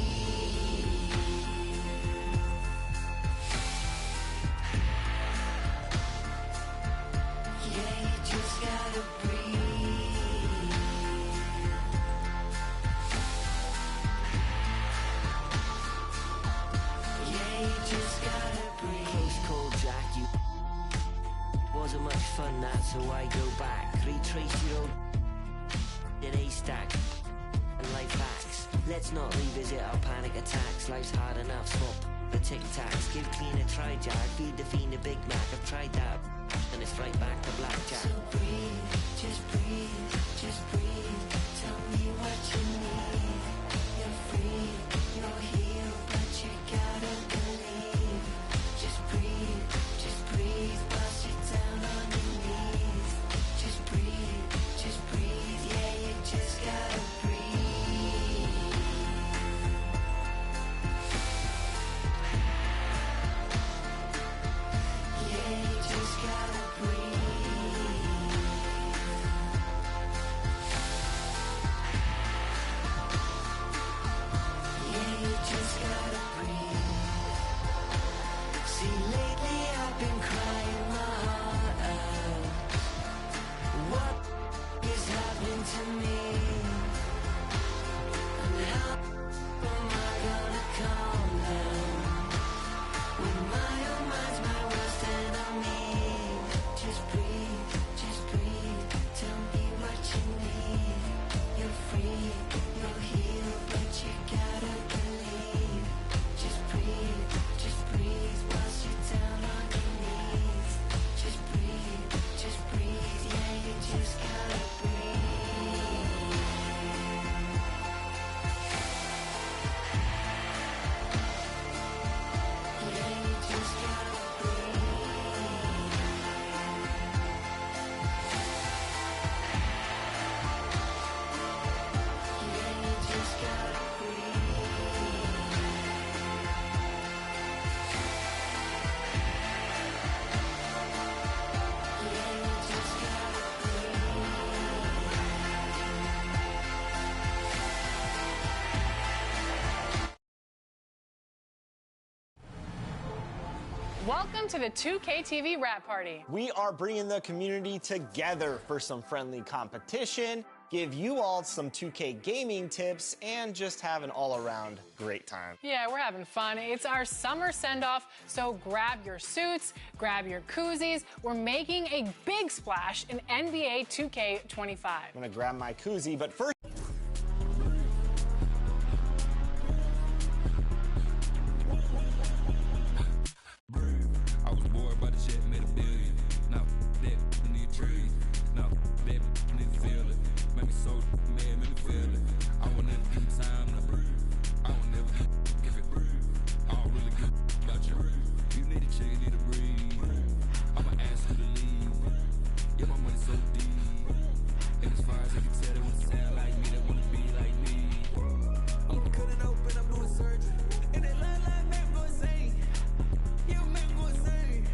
Speaker 8: Yeah, you just gotta breathe. Yeah, you just gotta breathe.
Speaker 18: Close call, Jack, you wasn't much fun, that, so I go back. Retrace your old in a stack and life hacks. Let's not revisit our panic attacks. Life's hard enough, swap the tic-tacs. Give clean a try, Jack. Feed the fiend a Big Mac. I've tried that, and it's right back to blackjack.
Speaker 8: So breathe, just breathe, just breathe. Tell me what you need. You're free, you're healed, but you gotta believe. Just breathe whilst you're down on your knees. Just breathe, yeah, you just gotta breathe. Yeah, you just gotta breathe. Yeah, you just gotta breathe. See, lately I've been crying my heart out. What is happening to me? And how am I gonna calm down when my own mind's my worst enemy? Just breathe, tell me what you need. You're free, you're healed, but you gotta believe. Just breathe whilst you're down on your knees. Just breathe, yeah, you just gotta breathe. Yeah, you just gotta breathe. Yeah, you just gotta breathe. Yeah, you just gotta
Speaker 19: Welcome to the 2K TV Rap Party.
Speaker 20: We are bringing the community together for some friendly competition, give you all some 2K gaming tips, and just have an all-around great time.
Speaker 19: Yeah, we're having fun. It's our summer send-off, so grab your suits, grab your koozies. We're making a big splash in NBA 2K25.
Speaker 20: I'm gonna grab my koozie, but first...
Speaker 21: I was bored by the shit, made $1 billion. Now that need trees. Now that need to feel it. Make me so mad, make me feel it. I will never give you time to breathe. I will never give it breathe. I don't really give about you. You need a chick, you need to breathe. I'ma ask you to leave. Yeah, my money so deep. And as far as I can tell, they wanna sound like me, they wanna be like me. I'm cutting open, I'm doing surgery. And they lie like man go insane. You make me go insane.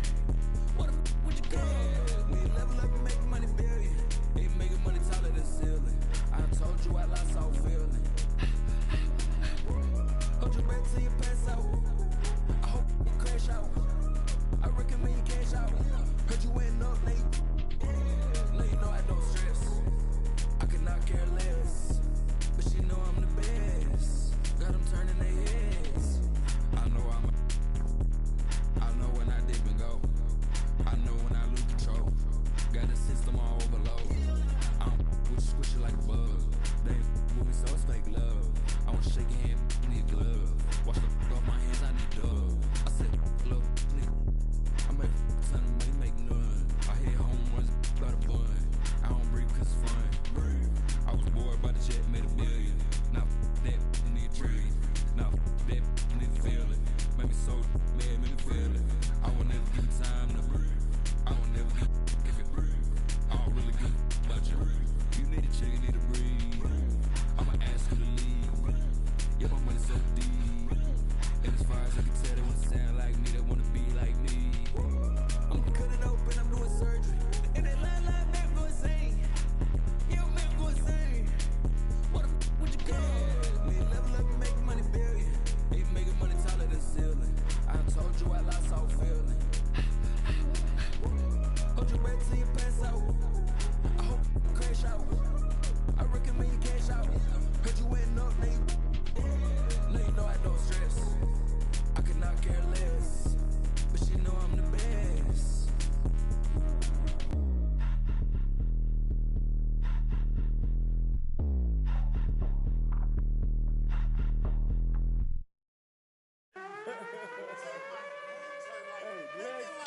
Speaker 21: What the would you call? When you level up and make money billion, ain't making money taller than ceiling. I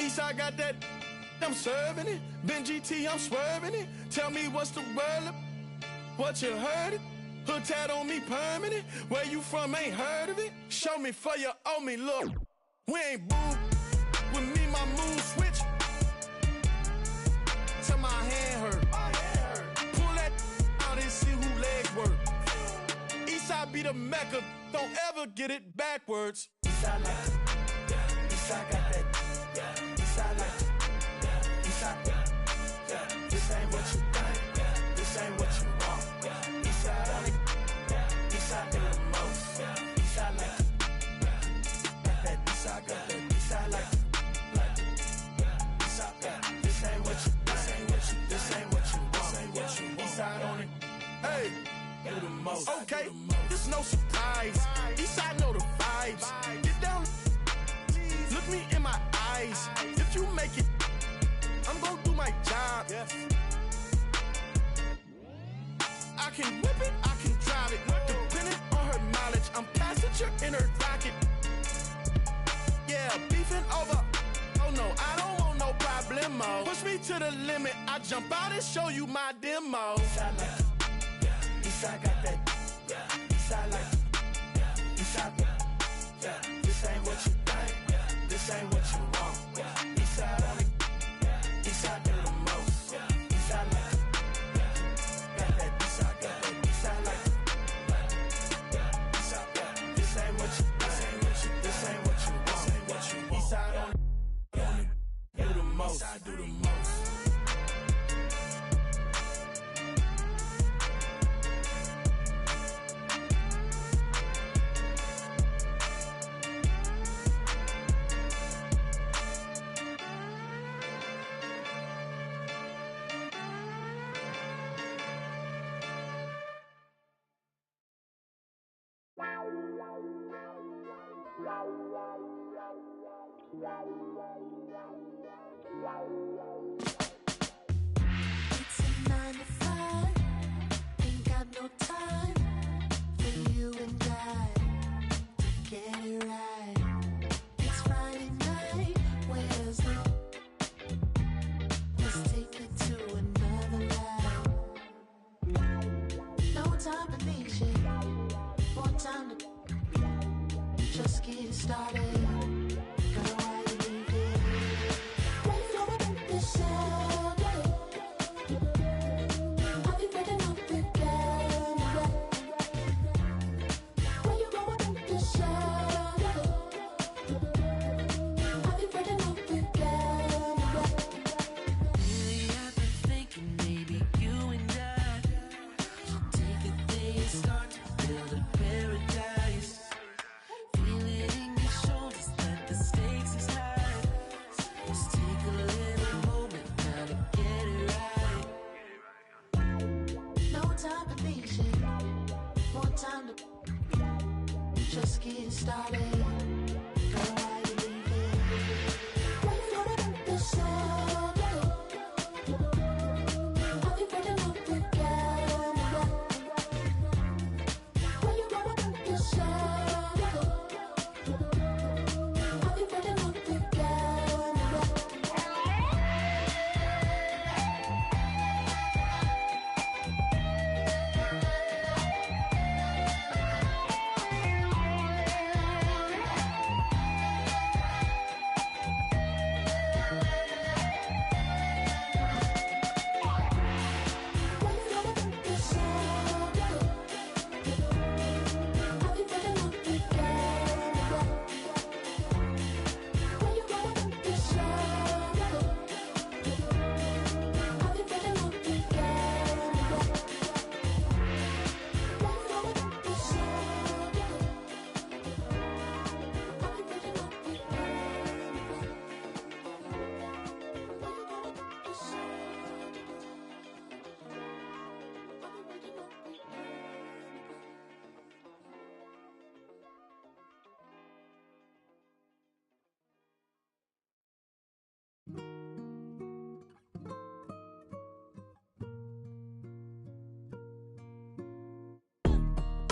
Speaker 13: Eastside got that, I'm serving it. Ben GT, I'm swerving it. Tell me what's the word, what you heard it. Hood tat on me permanent. Where you from, ain't heard of it. Show me for you owe me, look. We ain't boo. With me, my mood switch. Till my hand hurt. Pull that out and see who legs work. Eastside be the Mecca, don't ever get it backwards. Eastside like Eastside got that. Eastside like Eastside. This ain't what you think. This ain't what you want. Eastside on it. Eastside do the most. Eastside like that. Eastside got that. Eastside like Eastside got. This ain't what you. This ain't what you. This ain't what you. This ain't what you. Eastside on it. Hey. Do the most. Okay. It's no surprise. Eastside know the vibes. Get down. Look me in my eyes. If you make it, I'm gonna do my job. Yes. I can whip it, I can drive it. Depending on her mileage, I'm passenger in her rocket. Yeah, beefing over. Oh no, I don't want no problemo. Push me to the limit, I jump out and show you my demo. Eastside like, Eastside got that. Eastside like, Eastside. This ain't what you think. This ain't what you want. Eastside on it. Eastside do the most. Eastside like. Got that. Eastside got that. Eastside like. Eastside got. This ain't what you. This ain't what you. This ain't what you want. This ain't what you want. Eastside on it. Do the most. Eastside do the most.
Speaker 1: It's a 9 to 5. Ain't got no time for you and I to get it right. It's Friday night. Where's the? Let's take it to another ride. No time for this shit. More time to just get started. Just get started.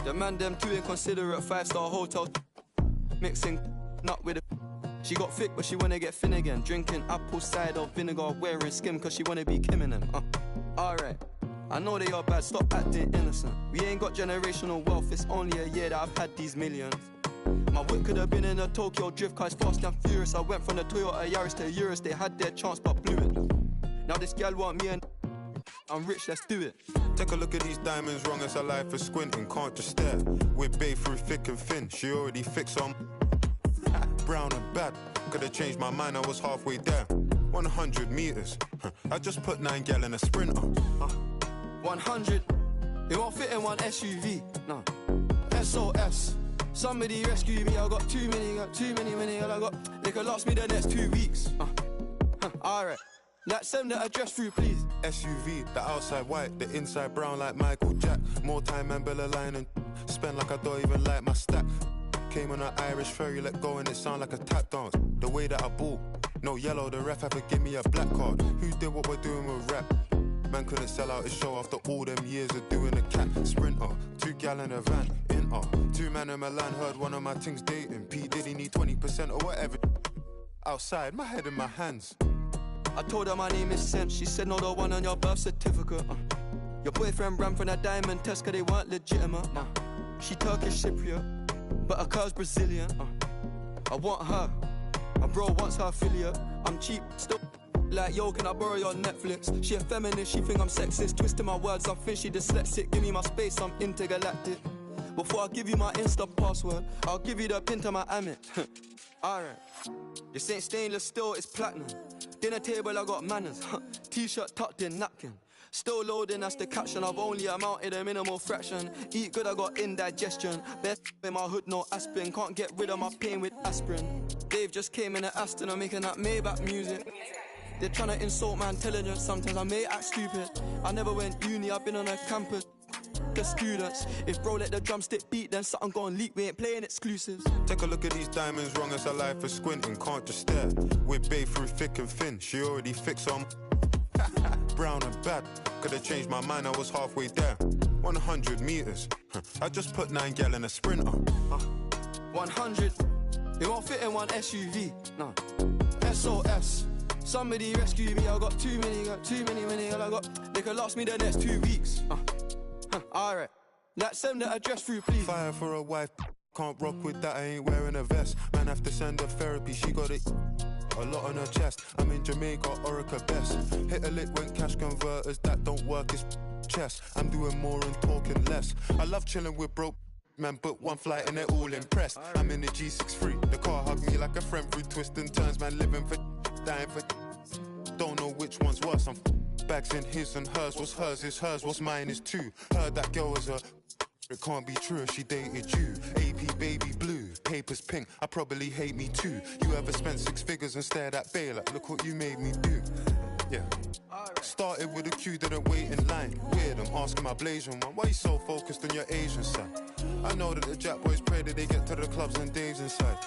Speaker 22: The man them too inconsiderate, 5-star hotel. Mixing not with a
Speaker 5: She got thick, but she wanna get thin again. Drinking apple cider vinegar, wearing skim, cause she wanna be Kim and them. Alright, I know they are bad, stop acting innocent. We ain't got generational wealth, it's only a year that I've had these millions. My whip could have been in a Tokyo drift, cause fast and furious. I went from the Toyota Yaris to Urus, they had their chance but blew it. Now this gal want me and I'm rich, let's do it.
Speaker 22: Take a look at these diamonds, wrong as a life for squinting, can't just stare. We're bae through thick and thin, she already fixed on brown and bad. Could've changed my mind, I was halfway there. 100 meters, I just put 9 gal in a sprinter.
Speaker 5: 100, it won't fit in one SUV, no. SOS, somebody rescue me, I got too many, I got, they could last me the next 2 weeks. Alright, let's send the address through, please.
Speaker 22: SUV, the outside white, the inside brown like Michael Jack. More time and Bella line and spend like I don't even like my stack. Came on an Irish ferry, let go and it sound like a tap dance. The way that I bought, no yellow, the ref had to give me a black card. Who did what we're doing with rap? Man couldn't sell out his show after all them years of doing a cat sprinter. 2 gal in a van, inter. 2 man in Milan, heard one of my things dating. P Diddy need 20% or whatever. Outside, my head in my hands.
Speaker 5: I told her my name is Sen, she said no, the one on your birth certificate. Your boyfriend ran from that diamond test cause they weren't legitimate. She Turkish Cypriot, but her car's Brazilian. I want her, my bro wants her affiliate. I'm cheap, still like, yo, can I borrow your Netflix? She a feminist, she think I'm sexist. Twisting my words, I think she dyslexic. Give me my space, I'm intergalactic. Before I give you my Insta password, I'll give you the pin to my Amit. Alright, this ain't stainless steel, it's platinum. Dinner table, I got manners. T-shirt tucked in, napkin. Still loading, that's the caption. I've only amounted a minimal fraction. Eat good, I got indigestion. Best in my hood, no aspirin. Can't get rid of my pain with aspirin. Dave just came in at Aston, I'm making that Maybach music. They're trying to insult my intelligence. Sometimes I may act stupid. I never went uni, I've been on a campus. The students, if bro let the drumstick beat, then something gon' leak. We ain't playing exclusives.
Speaker 22: Take a look at these diamonds, wrong as a life for squinting, can't just stare. We're bae through thick and thin, she already fixed on brown and bad. Could've changed my mind, I was halfway there. 100 meters, I just put 9 gal in a sprinter.
Speaker 5: 100, it won't fit in one SUV, no. SOS, somebody rescue me, I got too many, I got, they could last me the next 2 weeks. Alright, let's send the address through, please.
Speaker 22: Fire for a wife, can't rock with that, I ain't wearing a vest. Man have to send her therapy, she got it a lot on her chest. I'm in Jamaica, Orica best. Hit a lick when cash converters that don't work is chess. I'm doing more and talking less. I love chilling with broke man, book 1 flight and they're all impressed. I'm in the G63, the car hugged me like a friend through twists and turns. Man living for dying for don't know which one's worse. I'm bags in his and hers. What's hers is hers, what's mine is too. Heard that girl was a it can't be true if she dated you. AP baby blue, papers pink, I probably hate me too. You ever spent 6 figures and stared at Bay like, look what you made me do. Yeah. Started with a queue, didn't wait in line. Weird, I'm asking my Blasian one, why you so focused on your Asian side? I know that the Jack boys pray that they get to the clubs and Dave's inside.